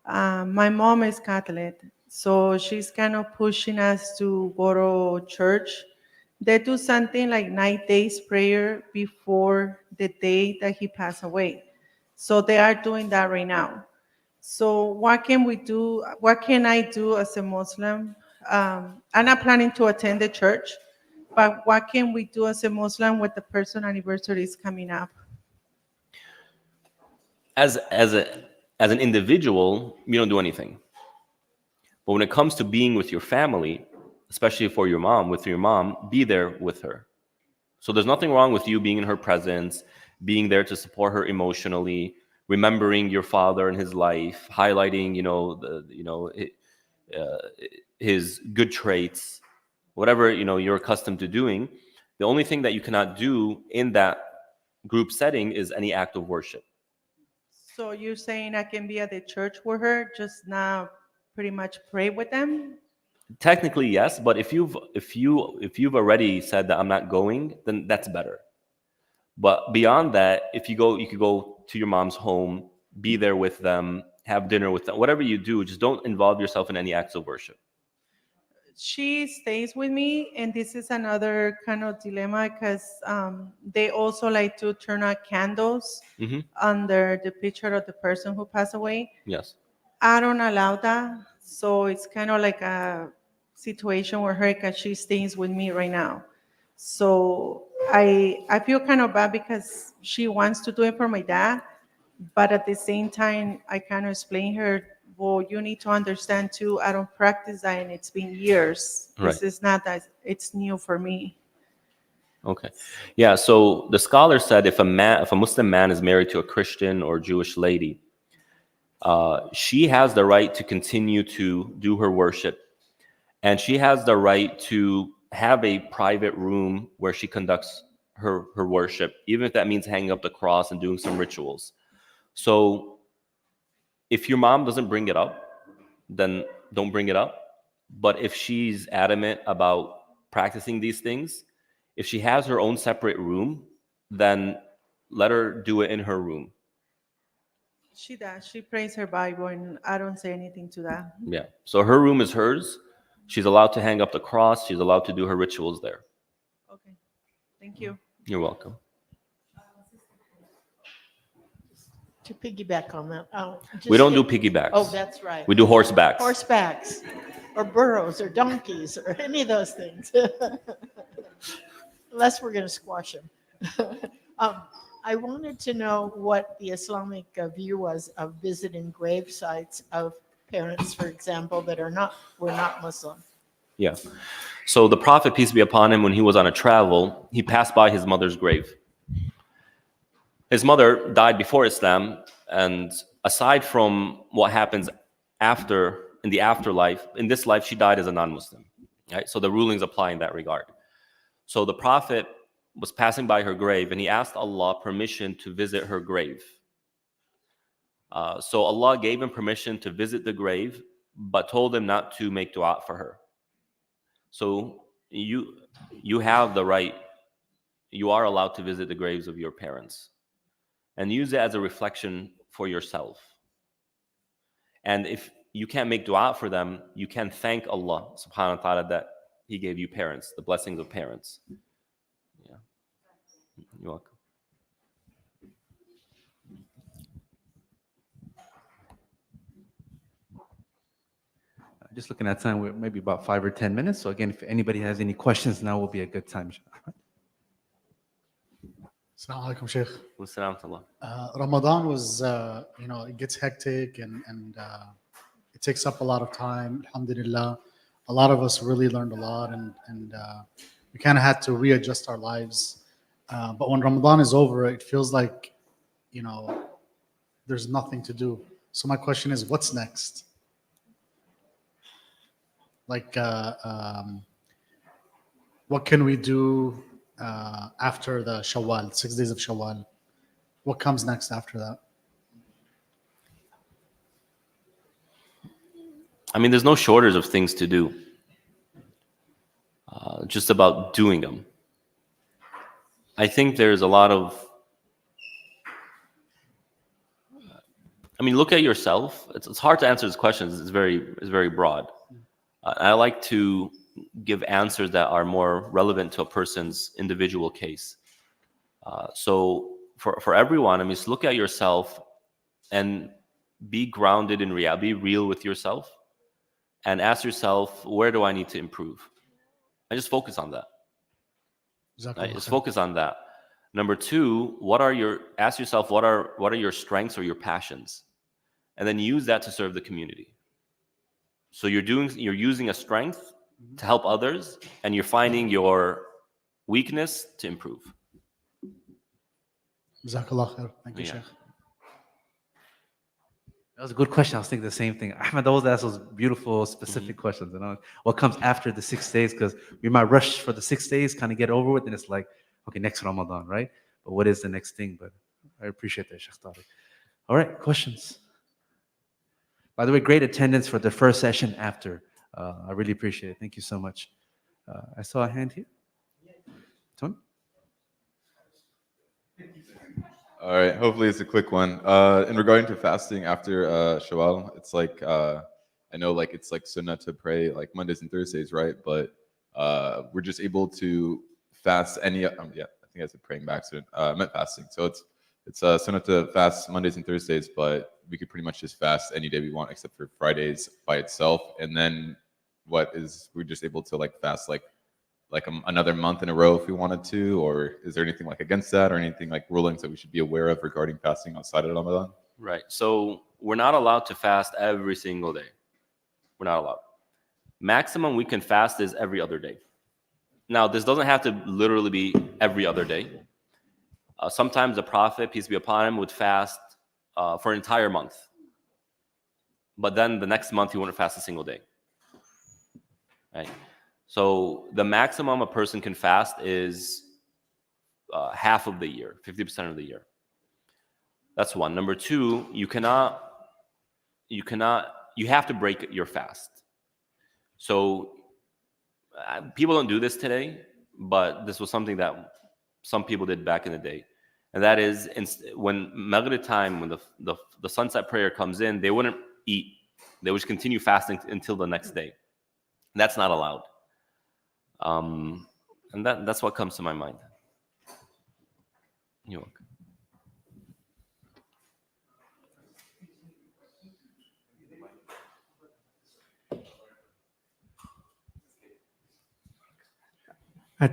S4: My mom is Catholic, so she's kind of pushing us to go to church. They do something like 9 days prayer before the day that he passed away. So they are doing that right now. So what can we do? What can I do as a Muslim? I'm not planning to attend the church, but what can we do as a Muslim with the person anniversary is coming up?
S2: As an individual, you don't do anything. But when it comes to being with your family, especially for your mom, with your mom, be there with her. So there's nothing wrong with you being in her presence, being there to support her emotionally, remembering your father and his life, highlighting, his good traits, whatever you're accustomed to doing. The only thing that you cannot do in that group setting is any act of worship.
S4: So you're saying I can be at the church with her, just not pretty much pray with them?
S2: Technically, yes, but if you've already said that I'm not going, then that's better. But beyond that, if you go, you could go to your mom's home, be there with them, have dinner with them, whatever you do, just don't involve yourself in any acts of worship.
S4: She stays with me, and this is another kind of dilemma because they also like to turn out candles
S2: Hmm.
S4: under the picture of the person who passed away.
S2: Yes.
S4: I don't allow that, so it's kind of like a situation where her, because she stays with me right now. So I feel kind of bad because she wants to do it for my dad, but at the same time, I kind of explain her, well, you need to understand too, I don't practice that and it's been years.
S2: Right.
S4: This is not that it's new for me.
S2: Okay. Yeah. So the scholar said if a Muslim man is married to a Christian or Jewish lady, she has the right to continue to do her worship, and she has the right to have a private room where she conducts her worship, even if that means hanging up the cross and doing some rituals. So if your mom doesn't bring it up, then don't bring it up. But if she's adamant about practicing these things, if she has her own separate room, then let her do it in her room.
S4: She does. She prays her Bible, and I don't say anything to that.
S2: Yeah. So her room is hers. She's allowed to hang up the cross. She's allowed to do her rituals there.
S4: Okay. Thank you.
S2: You're welcome.
S9: To piggyback on that.
S2: We don't do piggybacks.
S9: Oh, that's right.
S2: We do horsebacks.
S9: Horsebacks or burros or donkeys or any of those things. Unless we're going to squash them. I wanted to know what the Islamic view was of visiting grave sites of parents, for example, that were not Muslim.
S2: Yeah. So the Prophet, peace be upon him, when he was on a travel, he passed by his mother's grave. His mother died before Islam, and aside from what happens after, in the afterlife, in this life she died as a non-Muslim. Right? So the rulings apply in that regard. So the Prophet was passing by her grave, and he asked Allah permission to visit her grave. So Allah gave him permission to visit the grave, but told him not to make dua for her. So you have the right, you are allowed to visit the graves of your parents and use it as a reflection for yourself. And if you can't make dua for them, you can thank Allah subhanahu wa ta'ala that He gave you parents, the blessings of parents. Yeah. You're welcome.
S1: Just looking at time, we're maybe about 5 or 10 minutes. So again, if anybody has any questions, now will be a good time.
S10: Assalamu alaikum, Sheikh.
S2: Wassalam to Allah.
S10: Ramadan was, it gets hectic and it takes up a lot of time. Alhamdulillah. A lot of us really learned a lot and we kind of had to readjust our lives. But when Ramadan is over, it feels like, there's nothing to do. So my question is, what's next? Like, what can we do after the Shawwal, 6 days of Shawwal? What comes next after that?
S2: I mean, there's no shortage of things to do. Just about doing them. I think there's a lot of. I mean, look at yourself. It's hard to answer this question. It's very broad. I like to give answers that are more relevant to a person's individual case. So for everyone, I mean, just look at yourself and be grounded in reality. Be real with yourself, and ask yourself, where do I need to improve? And just focus on that. Right? Just focus on that. Number two, ask yourself what are your strengths or your passions, and then use that to serve the community. So you're using a strength to help others, and you're finding your weakness to improve.
S10: Jazakallah khair. Thank you,
S2: Yeah.
S10: Sheikh.
S1: That was a good question. I was thinking the same thing. Ahmed always asks those beautiful, specific questions. You know, what comes after the 6 days? Because we might rush for the 6 days, kind of get over with, and it's like, okay, next Ramadan, right? But what is the next thing? But I appreciate that, Shaykh Tarik. All right, questions. By the way, great attendance for the first session after. I really appreciate it. Thank you so much. I saw a hand here. Tony?
S3: All right, hopefully it's a quick one. In regarding to fasting after Shawwal, it's like I know like it's like sunnah to pray like Mondays and Thursdays, right? But we're just able to fast any. Yeah, I think I said praying by accident. I meant fasting. So it's sunnah to fast Mondays and Thursdays, but we could pretty much just fast any day we want except for Fridays by itself. And then we're just able to like fast like another month in a row if we wanted to, or is there anything like against that or anything like rulings that we should be aware of regarding fasting outside of Ramadan?
S2: Right. So we're not allowed to fast every single day. We're not allowed. Maximum we can fast is every other day. Now, this doesn't have to literally be every other day. Sometimes the Prophet, peace be upon him, would fast for an entire month. But then the next month he wouldn't fast a single day. Right? So the maximum a person can fast is half of the year, 50% of the year. That's one. Number two, you have to break your fast. So people don't do this today, but this was something that some people did back in the day. And that is when Maghrib time, when the sunset prayer comes in, they wouldn't eat. They would just continue fasting until the next day. That's not allowed. And that's what comes to my mind. You're welcome.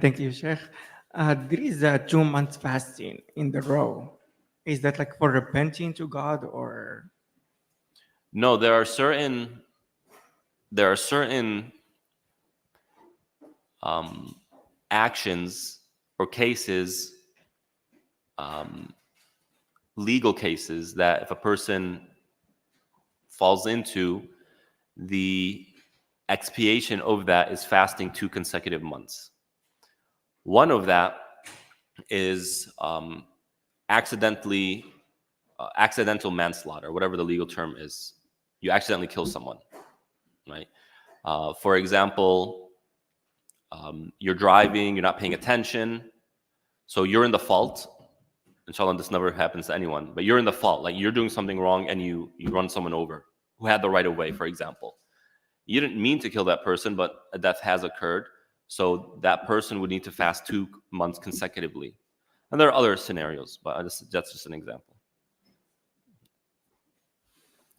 S11: Thank you, Sheikh. There is a 2 months fasting in the row. Is that like for repenting to God or?
S2: No, there are certain actions or cases, legal cases, that if a person falls into, the expiation of that is fasting 2 consecutive months. One of that is accidental manslaughter, whatever the legal term is. You accidentally kill someone, right? For example, you're driving, you're not paying attention, so you're in the fault. Inshallah, this never happens to anyone, but you're in the fault, like you're doing something wrong and you run someone over who had the right of way, for example. You didn't mean to kill that person, but a death has occurred, so that person would need to fast 2 months consecutively. And there are other scenarios, but that's just an example.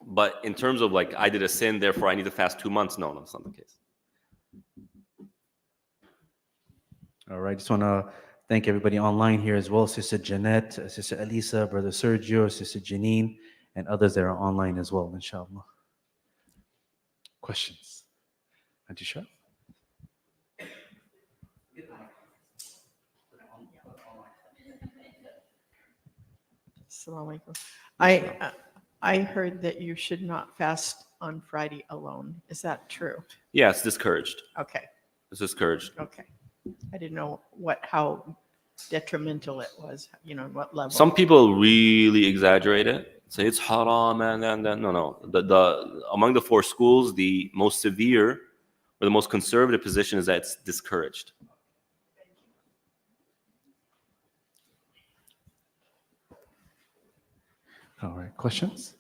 S2: But in terms of like, I did a sin, therefore I need to fast 2 months, no, that's not the case.
S1: All right, just want to thank everybody online here as well. Sister Jeanette, Sister Elisa, Brother Sergio, Sister Janine, and others that are online as well, inshallah. Questions? Auntie Shah?
S9: Assalamu alaikum. I heard that you should not fast on Friday alone. Is that true?
S2: Yeah, it's discouraged.
S9: Okay.
S2: It's discouraged.
S9: Okay. I didn't know how detrimental it was, what level.
S2: Some people really exaggerate it, say it's haram and then no. The among the four schools, the most severe or the most conservative position is that it's discouraged.
S1: All right, questions?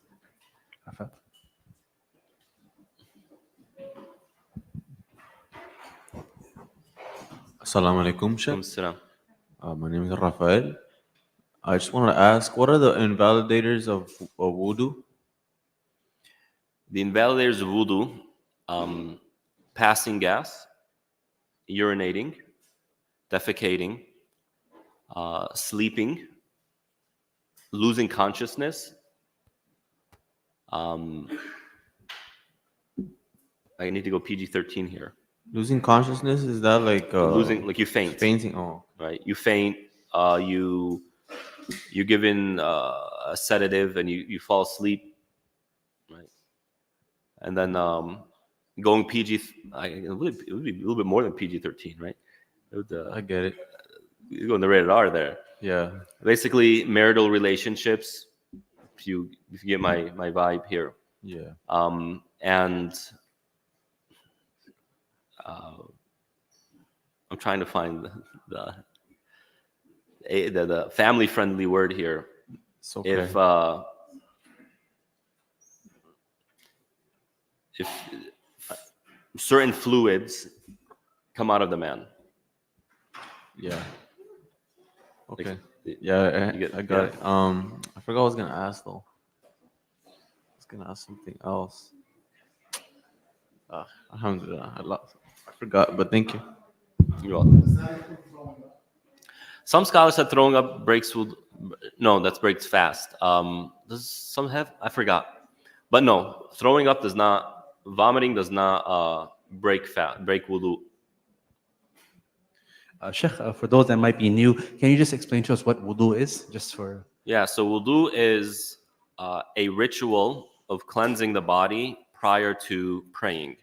S1: Rafa?
S12: Assalamu alaikum, Sheikh.
S2: Salam.
S12: My name is Rafael. I just want to ask, what are the invalidators of wudu?
S2: The invalidators of wudu, passing gas, urinating, defecating, sleeping, losing consciousness. I need to go PG-13 here.
S12: Losing consciousness, is that like
S2: Losing, like you faint.
S12: fainting? Oh,
S2: Right? You faint. You're given a sedative and you fall asleep. Right? And then going PG, it would be a little bit more than PG-13, right? It would,
S12: I get it.
S2: you go in the rated R there.
S12: Yeah.
S2: Basically, marital relationships. If you get my vibe here.
S12: Yeah.
S2: And I'm trying to find the family-friendly word here.
S12: It's okay.
S2: If certain fluids come out of the man.
S12: Yeah. Okay.
S2: Like,
S12: Yeah,
S2: you get-
S12: I got
S2: yeah.
S12: it. I forgot what I was gonna ask though. I was gonna ask something else. Alhamdulillah, I forgot, but thank you.
S2: You're welcome. Some scholars said throwing up breaks wudu. No, that breaks fast. Does some have? I forgot. But no, throwing up does not. Vomiting does not break wudu.
S1: Sheikh, for those that might be new, can you just explain to us what wudu is? Just for.
S2: Yeah, so wudu is a ritual of cleansing the body prior to praying.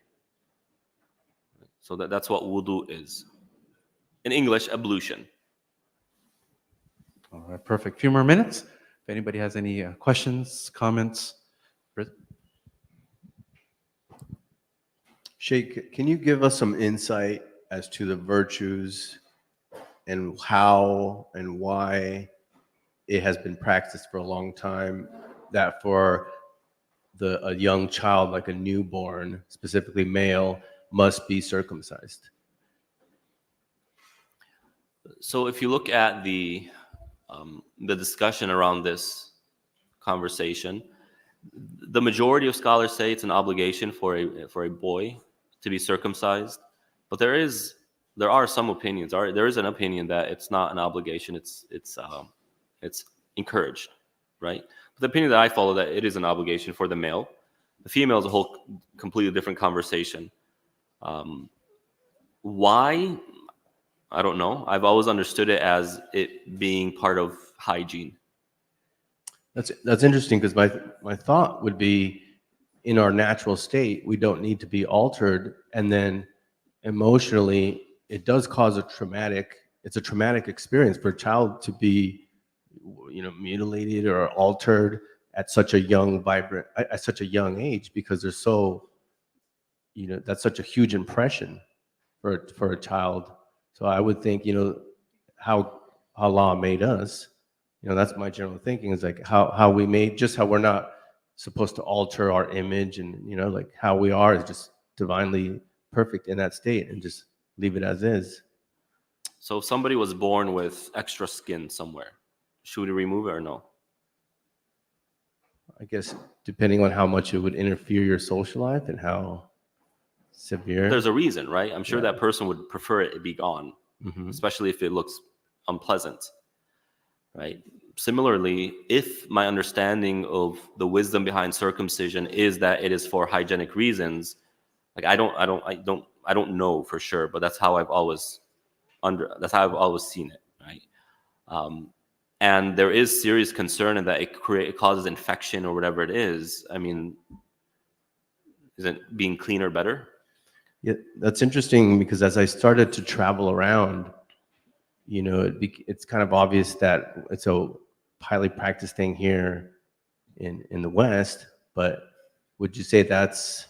S2: So that's what wudu is. In English, ablution.
S1: All right, perfect. Few more minutes. If anybody has any questions, comments.
S13: Sheikh, can you give us some insight as to the virtues and how and why it has been practiced for a long time that for a young child, like a newborn, specifically male, must be circumcised?
S2: So if you look at the discussion around this conversation, the majority of scholars say it's an obligation for a boy to be circumcised, but there are some opinions. There is an opinion that it's not an obligation; it's encouraged, right? But the opinion that I follow, that it is an obligation for the male. The female is a whole completely different conversation. Why? I don't know. I've always understood it as it being part of hygiene.
S13: That's interesting, because my thought would be, in our natural state, we don't need to be altered, and then emotionally, it does cause a traumatic experience for a child to be, mutilated or altered at such a young, at such a young age, because they're so, that's such a huge impression for a child. So I would think, how Allah made us, that's my general thinking, is like how we made, just how we're not supposed to alter our image, and like how we are is just divinely perfect in that state, and just leave it as is.
S2: So if somebody was born with extra skin somewhere, should we remove it or no?
S13: I guess depending on how much it would interfere your social life and how severe.
S2: There's a reason, right? I'm sure that person would prefer it be gone, especially if it looks unpleasant, right? Similarly, if my understanding of the wisdom behind circumcision is that it is for hygienic reasons, like I don't know for sure, but that's how I've always seen it, right? And there is serious concern in that it causes infection or whatever it is. I mean, isn't being cleaner better?
S13: Yeah, that's interesting, because as I started to travel around, it's kind of obvious that it's a highly practiced thing here in the West, but would you say that's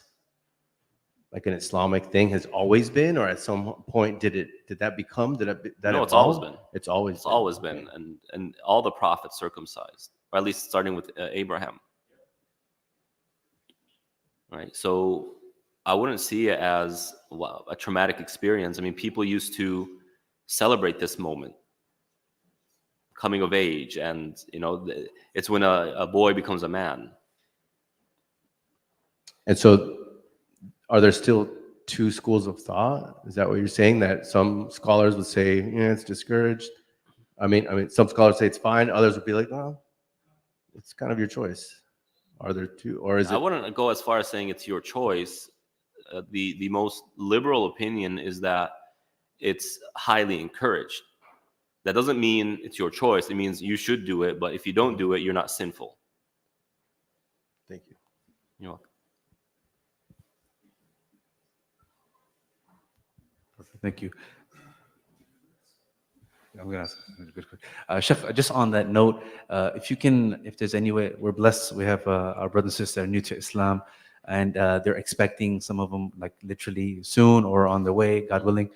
S13: like an Islamic thing has always been, or at some point did that become, that
S2: No, it's always
S13: evolve?
S2: been.
S13: It's always
S2: It's
S13: been.
S2: always
S13: Okay.
S2: been, and all the prophets circumcised, or at least starting with Abraham. Right. So I wouldn't see it as a traumatic experience. I mean, people used to celebrate this moment, coming of age, and it's when a boy becomes a man.
S13: And so, are there still two schools of thought? Is that what you're saying? That some scholars would say, yeah, it's discouraged. I mean, some scholars say it's fine. Others would be like, well, it's kind of your choice. Are there two, or is
S2: I
S13: it?
S2: wouldn't go as far as saying it's your choice. The most liberal opinion is that it's highly encouraged. That doesn't mean it's your choice. It means you should do it, but if you don't do it, you're not sinful.
S13: Thank you.
S2: You're welcome.
S1: Perfect. Thank you. I'm gonna ask a good question. Chef, just on that note, if there's any way, we're blessed. We have our brothers and sisters that are new to Islam, and they're expecting, some of them like literally soon or on their way, God willing.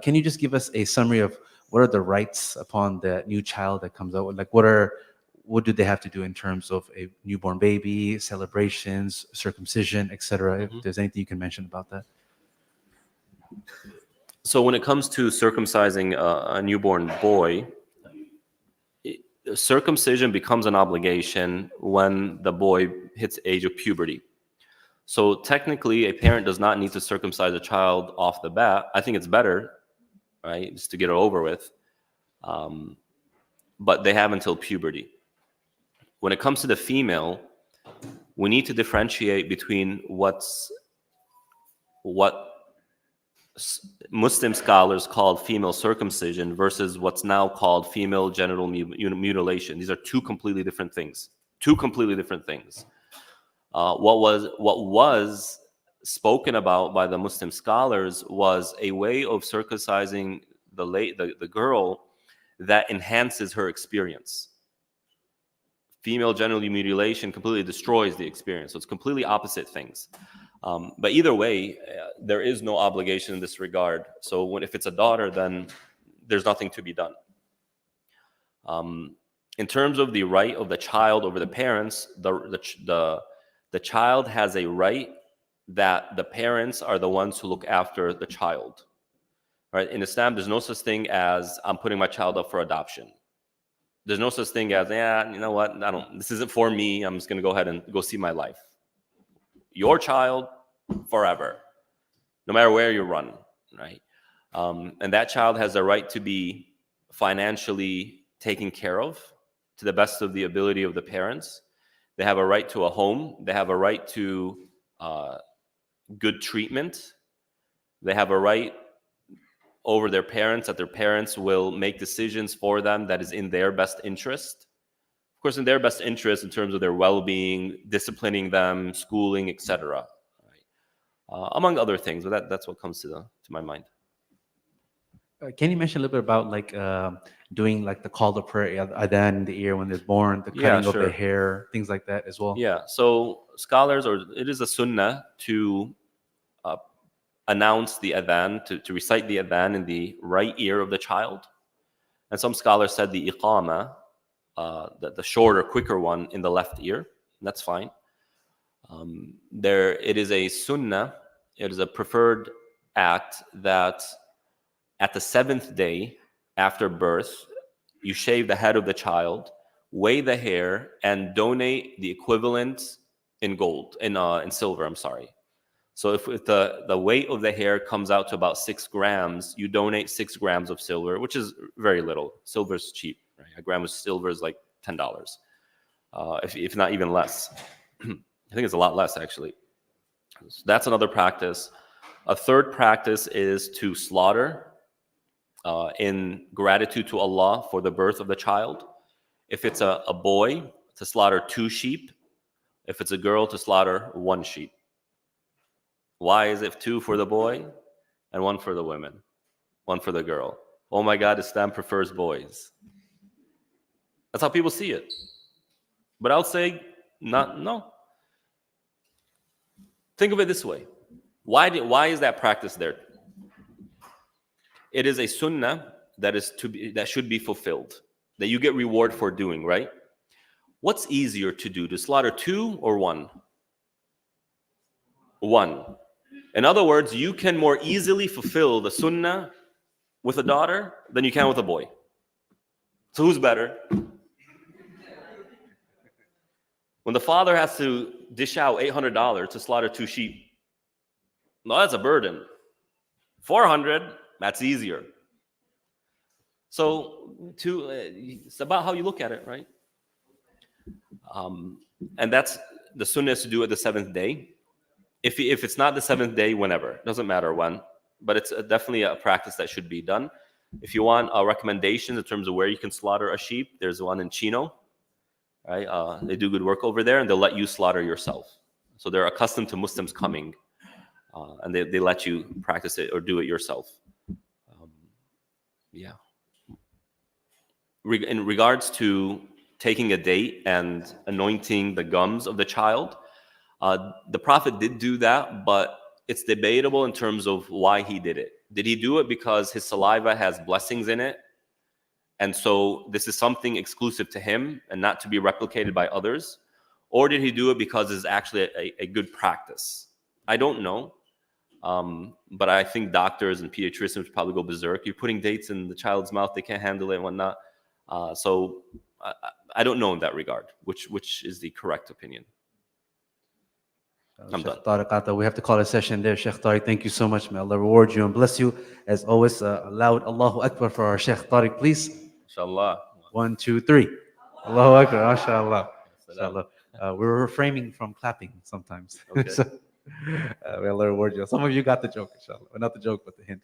S1: Can you just give us a summary of what are the rites upon the new child that comes out? Like, what do they have to do in terms of a newborn baby, celebrations, circumcision, etc.? If there's anything you can mention about that.
S2: So when it comes to circumcising a newborn boy, circumcision becomes an obligation when the boy hits the age of puberty. So technically, a parent does not need to circumcise a child off the bat. I think it's better, right, just to get it over with. But they have until puberty. When it comes to the female, we need to differentiate between what Muslim scholars called female circumcision versus what's now called female genital mutilation. These are two completely different things. Two completely different things. What was spoken about by the Muslim scholars was a way of circumcising the girl that enhances her experience. Female genital mutilation completely destroys the experience. So it's completely opposite things. But either way, there is no obligation in this regard. So if it's a daughter, then there's nothing to be done. In terms of the right of the child over the parents, the child has a right that the parents are the ones who look after the child. Right? In Islam, there's no such thing as I'm putting my child up for adoption. There's no such thing as, you know what, this isn't for me. I'm just going to go ahead and go see my life. Your child forever, no matter where you run, right? And that child has a right to be financially taken care of to the best of the ability of the parents. They have a right to a home. They have a right to good treatment. They have a right over their parents, that their parents will make decisions for them that is in their best interest. Of course, in their best interest in terms of their well-being, disciplining them, schooling, etc. Among other things, but that's what comes to my mind.
S1: Can you mention a little bit about like doing like the call to prayer, adhan in the ear when they're born, the cutting of
S2: sure.
S1: the hair, things like that as well?
S2: Yeah, so scholars, or it is a sunnah to announce the adhan, to recite the adhan in the right ear of the child. And some scholars said the iqama, the shorter, quicker one, in the left ear. That's fine. It is a sunnah, it is a preferred act that at the 7th day after birth, you shave the head of the child, weigh the hair, and donate the equivalent in gold, in silver, I'm sorry. So if the weight of the hair comes out to about 6 grams, you donate 6 grams of silver, which is very little. Silver's cheap, right? A gram of silver is like $10, if not even less. I think it's a lot less, actually. So that's another practice. A third practice is to slaughter in gratitude to Allah for the birth of the child. If it's a boy, to slaughter 2 sheep. If it's a girl, to slaughter 1 sheep. Why is it 2 for the boy and 1 for the women, 1 for the girl? Oh my God, Islam prefers boys. That's how people see it. But I would say Not no. Think of it this way. Why is that practice there? It is a sunnah that should be fulfilled, that you get reward for doing, right? What's easier to do, to slaughter 2 or 1? 1. In other words, you can more easily fulfill the sunnah with a daughter than you can with a boy. So who's better? When the father has to dish out $800 to slaughter 2 sheep, no, that's a burden. 400, that's easier. So it's about how you look at it, right? And that's the sunnah is to do it the 7th day. If it's not the 7th day, whenever, doesn't matter when, but it's definitely a practice that should be done. If you want recommendations in terms of where you can slaughter a sheep, there's one in Chino, right? They do good work over there, and they'll let you slaughter yourself. So they're accustomed to Muslims coming, and they let you practice it or do it yourself. Yeah. In regards to taking a date and anointing the gums of the child, the Prophet did do that, but it's debatable in terms of why he did it. Did he do it because his saliva has blessings in it, and so this is something exclusive to him and not to be replicated by others? Or did he do it because it's actually a good practice? I don't know. But I think doctors and pediatricians would probably go berserk. You're putting dates in the child's mouth, they can't handle it and whatnot. So I don't know in that regard, which is the correct opinion. I'm done.
S1: Shaykh Tarik Ata, we have to call a session there. Sheikh Tarik, thank you so much. May Allah reward you and bless you. As always, loud Allahu Akbar for our Shaykh Tarik, please.
S2: Inshallah.
S1: 1, 2, 3. Allahu Akbar, mashallah. Inshallah. We're refraining from clapping sometimes.
S2: Okay.
S1: So, may Allah reward you. Some of you got the joke, inshallah. Well, not the joke, but the hint.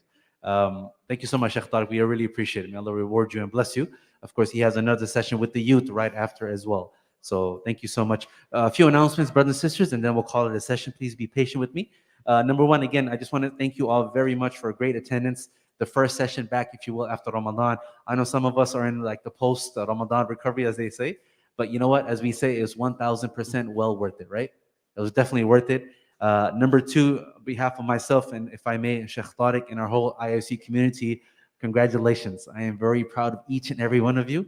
S1: Thank you so much, Shaykh Tarik. We really appreciate it. May Allah reward you and bless you. Of course, he has another session with the youth right after as well. So thank you so much. A few announcements, brothers and sisters, and then we'll call it a session. Please be patient with me. Number one, again, I just want to thank you all very much for great attendance. The first session back, if you will, after Ramadan. I know some of us are in like the post-Ramadan recovery, as they say. But you know what? As we say, it's 1,000% well worth it, right? It was definitely worth it. Number two, on behalf of myself and, if I may, and Shaykh Tarik and our whole IOC community, congratulations. I am very proud of each and every one of you.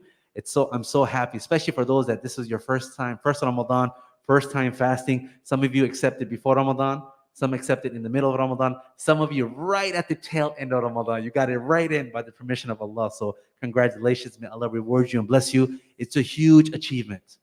S1: I'm so happy, especially for those that this is your first Ramadan, first time fasting. Some of you accepted before Ramadan, some accepted in the middle of Ramadan, some of you right at the tail end of Ramadan. You got it right in by the permission of Allah. So congratulations. May Allah reward you and bless you. It's a huge achievement.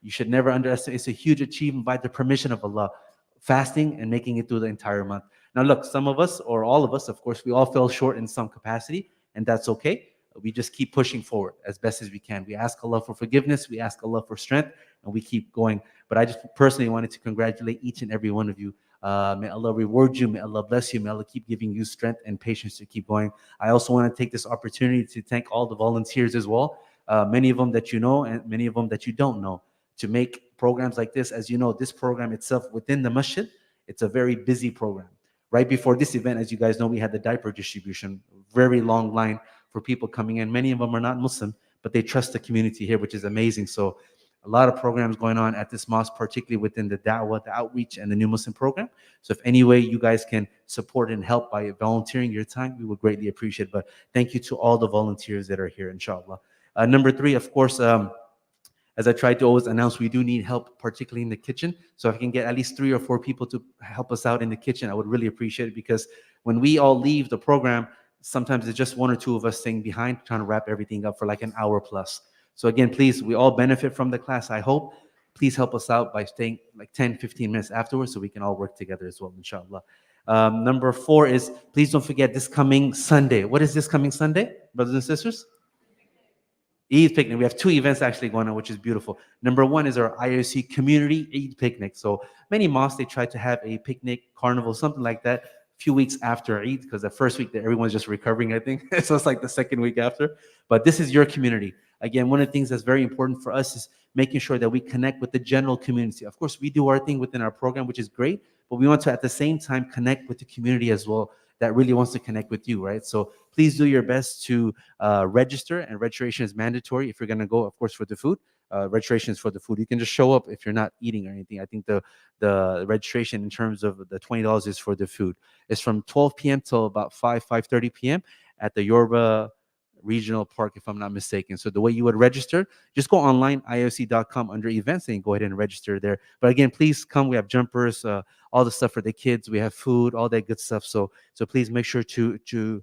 S1: You should never underestimate. It's a huge achievement by the permission of Allah. Fasting and making it through the entire month. Now look, some of us, or all of us, of course, we all fell short in some capacity, and that's okay. We just keep pushing forward as best as we can. We ask Allah for forgiveness, we ask Allah for strength, and we keep going. But I just personally wanted to congratulate each and every one of you. May Allah reward you, may Allah bless you, may Allah keep giving you strength and patience to keep going. I also want to take this opportunity to thank all the volunteers as well, many of them that you know and many of them that you don't know, to make programs like this. As you know, this program itself within the masjid, it's a very busy program. Right before this event, as you guys know, we had the diaper distribution, very long line for people coming in. Many of them are not Muslim, but they trust the community here, which is amazing. So a lot of programs going on at this mosque, particularly within the da'wah, the outreach, and the new Muslim program. So if any way you guys can support and help by volunteering your time, we would greatly appreciate it. But thank you to all the volunteers that are here, inshallah. Number three, of course, as I try to always announce, we do need help, particularly in the kitchen. So if I can get at least 3 or 4 people to help us out in the kitchen, I would really appreciate it, because when we all leave the program, sometimes it's just 1 or 2 of us staying behind, trying to wrap everything up for like an hour plus. So again, please, we all benefit from the class, I hope. Please help us out by staying like 10, 15 minutes afterwards so we can all work together as well, inshallah. Number 4 is, please don't forget this coming Sunday. What is this coming Sunday, brothers and sisters? Eid picnic. We have 2 events actually going on, which is beautiful. Number 1 is our IOC community Eid picnic. So many mosques, they try to have a picnic, carnival, something like that, a few weeks after Eid, because the first week that everyone's just recovering, I think. So it's like the second week after. But this is your community. Again, one of the things that's very important for us is making sure that we connect with the general community. Of course, we do our thing within our program, which is great, but we want to at the same time connect with the community as well that really wants to connect with you, right? So please do your best to register, and registration is mandatory if you're going to go, of course, for the food. registrations for the food. You can just show up if you're not eating or anything. I think the registration in terms of the $20 is for the food. It's from 12 p.m. till about 5:30 p.m. at the Yorba Regional Park, if I'm not mistaken. So the way you would register, just go online, ioc.com under events, and go ahead and register there. But again, please come. We have jumpers, all the stuff for the kids. We have food, all that good stuff. So please make sure to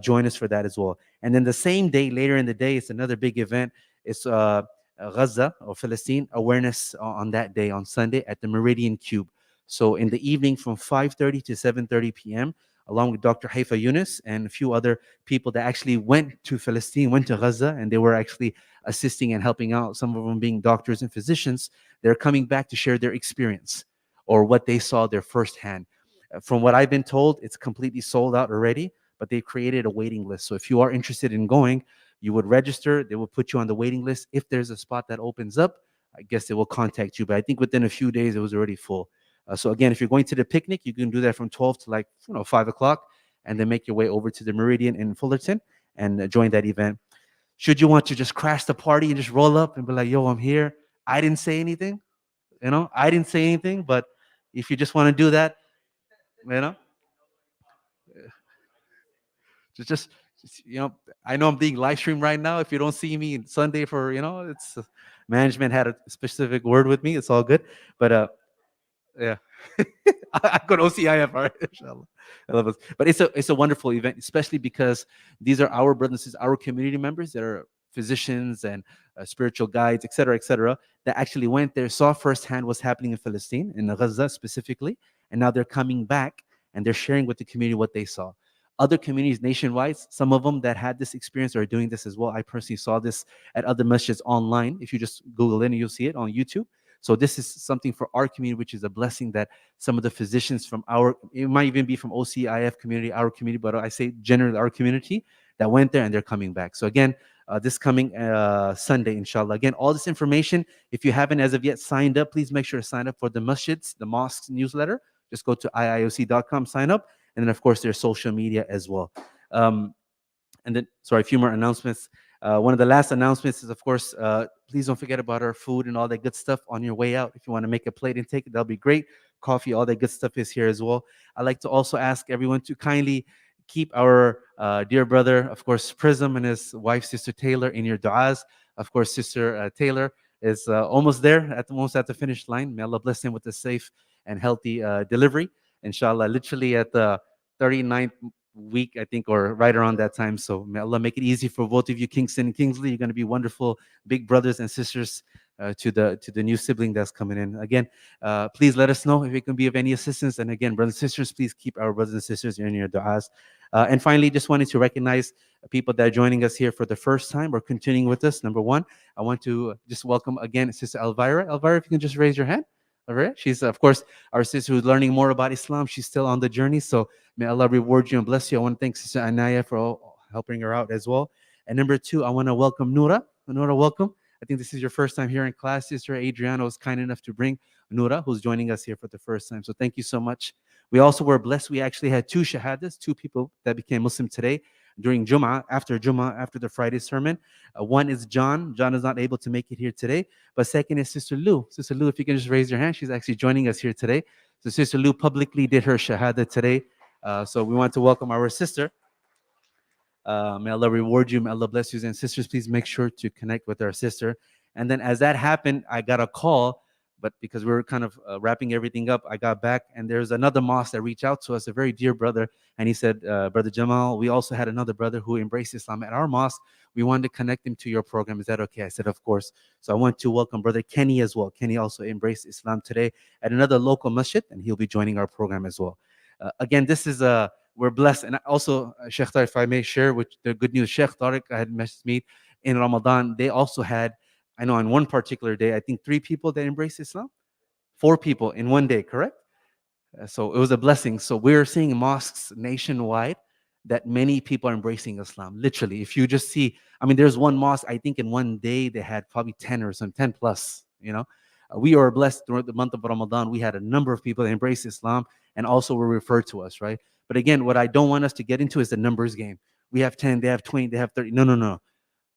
S1: join us for that as well. And then the same day, later in the day, it's another big event. It's Gaza or Palestine awareness on that day on Sunday at the Meridian Cube. So in the evening from 5:30 to 7:30 p.m., along with Dr. Haifa Yunus and a few other people that actually went to Palestine, went to Gaza, and they were actually assisting and helping out, some of them being doctors and physicians. They're coming back to share their experience or what they saw their firsthand. From what I've been told, it's completely sold out already, but they've created a waiting list. So if you are interested in going, you would register. They will put you on the waiting list. If there's a spot that opens up, I guess they will contact you. But I think within a few days, it was already full. So again, if you're going to the picnic, you can do that from 12 to 5 o'clock, and then make your way over to the Meridian in Fullerton and join that event. Should you want to just crash the party and just roll up and be like, yo, I'm here. I didn't say anything. I didn't say anything. But if you just want to do that, you know, just I know I'm being live streamed right now. If you don't see me Sunday for it's management had a specific word with me. It's all good. But yeah. I could OCIF, all right, inshallah. I love it. But it's a wonderful event, especially because these are our brothers and sisters, our community members that are physicians and spiritual guides, et cetera, that actually went there, saw firsthand what's happening in Palestine, in Gaza specifically, and now they're coming back and they're sharing with the community what they saw. Other communities nationwide, some of them that had this experience are doing this as well. I personally saw this at other masjids online. If you just Google it, and you'll see it on YouTube. So this is something for our community, which is a blessing that some of the physicians from it might even be from OCIF community, our community, but I say generally our community that went there and they're coming back. So again, this coming Sunday, inshallah. Again, all this information, if you haven't as of yet signed up, please make sure to sign up for the masjids, the mosques newsletter. Just go to iioc.com, sign up. And then, of course, there's social media as well. And then, sorry, a few more announcements. One of the last announcements is, of course, please don't forget about our food and all that good stuff on your way out. If you want to make a plate and take it, that'll be great. Coffee, all that good stuff is here as well. I'd like to also ask everyone to kindly keep our dear brother, of course, Prism, and his wife, Sister Taylor, in your du'as. Of course, Sister Taylor is almost there, almost at the finish line. May Allah bless him with a safe and healthy delivery. Inshallah, literally at the 39th week, I think, or right around that time. So may Allah make it easy for both of you, Kingston and Kingsley. You're going to be wonderful big brothers and sisters to the new sibling that's coming in. Again, please let us know if it can be of any assistance. And again, brothers and sisters, please keep our brothers and sisters in your du'as. And finally, just wanted to recognize people that are joining us here for the first time or continuing with us. Number one, I want to just welcome again Sister Elvira. Elvira, if you can just raise your hand. All right. She's, of course, our sister who's learning more about Islam. She's still on the journey. So may Allah reward you and bless you. I want to thank Sister Anaya for helping her out as well. And number two, I want to welcome Noura. Noura, welcome. I think this is your first time here in class. Sister Adriana was kind enough to bring Noura, who's joining us here for the first time. So thank you so much. We also were blessed. We actually had two shahadas, two people that became Muslim today during Jum'ah, after the Friday sermon. One is John. John is not able to make it here today. But second is Sister Lou. Sister Lou, if you can just raise your hand, she's actually joining us here today. So Sister Lou publicly did her shahada today. So we want to welcome our sister. May Allah reward you. May Allah bless you. And sisters, please make sure to connect with our sister. And then as that happened, I got a call. But because we were kind of wrapping everything up, I got back, and there's another mosque that reached out to us, a very dear brother, and he said, Brother Jamal, we also had another brother who embraced Islam at our mosque. We wanted to connect him to your program. Is that okay? I said, of course. So I want to welcome Brother Kenny as well. Kenny also embraced Islam today at another local masjid, and he'll be joining our program as well. Again, this is we're blessed. And also, Shaykh Tarik, if I may share with the good news, Shaykh Tarik, I had messaged me in Ramadan. They also had, I know on one particular day, I think 3 people that embraced Islam, 4 people in one day, correct? So it was a blessing. So we're seeing mosques nationwide that many people are embracing Islam. Literally, if you just see, I mean, there's one mosque, I think in one day they had probably 10 or some 10 plus, we are blessed throughout the month of Ramadan. We had a number of people that embraced Islam and also were referred to us, right? But again, what I don't want us to get into is the numbers game. We have 10, they have 20, they have 30. No.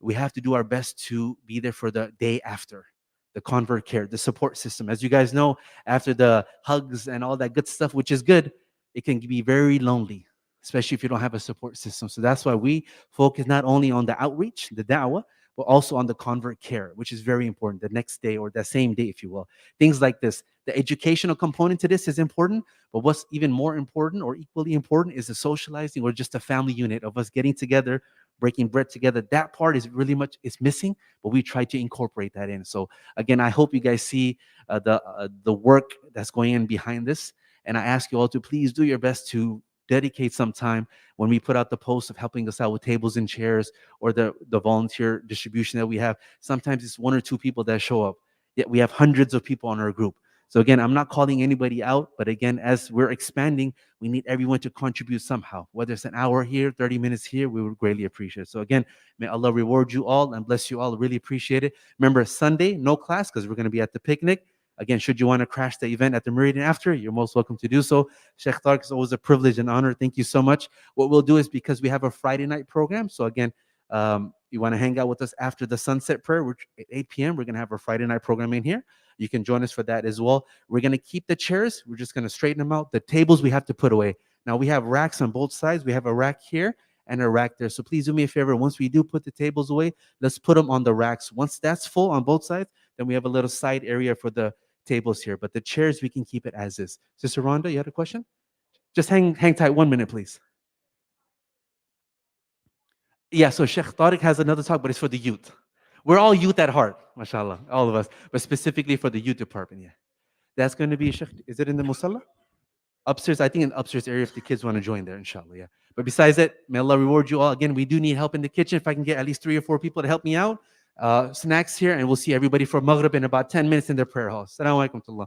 S1: we have to do our best to be there for the day after, the convert care, the support system. As you guys know, after the hugs and all that good stuff, which is good, it can be very lonely, especially if you don't have a support system. So that's why we focus not only on the outreach, the da'wah, but also on the convert care, which is very important, the next day or the same day, if you will. Things like this. The educational component to this is important, but what's even more important or equally important is the socializing or just a family unit of us getting together, breaking bread together. That part is really much, it's missing, but we try to incorporate that in. So again, I hope you guys see the work that's going in behind this. And I ask you all to please do your best to dedicate some time when we put out the post of helping us out with tables and chairs or the volunteer distribution that we have. Sometimes it's one or two people that show up, yet we have hundreds of people on our group. So again, I'm not calling anybody out, but again, as we're expanding, we need everyone to contribute somehow. Whether it's an hour here, 30 minutes here, we would greatly appreciate it. So again, may Allah reward you all and bless you all. Really appreciate it. Remember, Sunday, no class because we're going to be at the picnic. Again, should you want to crash the event at the Meridian after, you're most welcome to do so. Sheikh Tarik, it's always a privilege and honor. Thank you so much. What we'll do is, because we have a Friday night program, so again, you want to hang out with us after the sunset prayer, which at 8 p.m., we're going to have our Friday night program in here. You can join us for that as well. We're going to keep the chairs. We're just going to straighten them out. The tables we have to put away. Now, we have racks on both sides. We have a rack here and a rack there. So please do me a favor. Once we do put the tables away, let's put them on the racks. Once that's full on both sides, then we have a little side area for the tables here. But the chairs, we can keep it as is. Sister Rhonda, you had a question? Just hang tight 1 minute, please. Yeah, so Sheikh Tariq has another talk, but it's for the youth. We're all youth at heart, mashallah, all of us, but specifically for the youth department, yeah. That's going to be, Sheikh, is it in the Musalla? Upstairs, I think in the upstairs area if the kids want to join there, inshallah, yeah. But besides that, may Allah reward you all. Again, we do need help in the kitchen. If I can get at least 3 or 4 people to help me out, snacks here, and we'll see everybody for Maghrib in about 10 minutes in their prayer hall. Assalamu alaikum.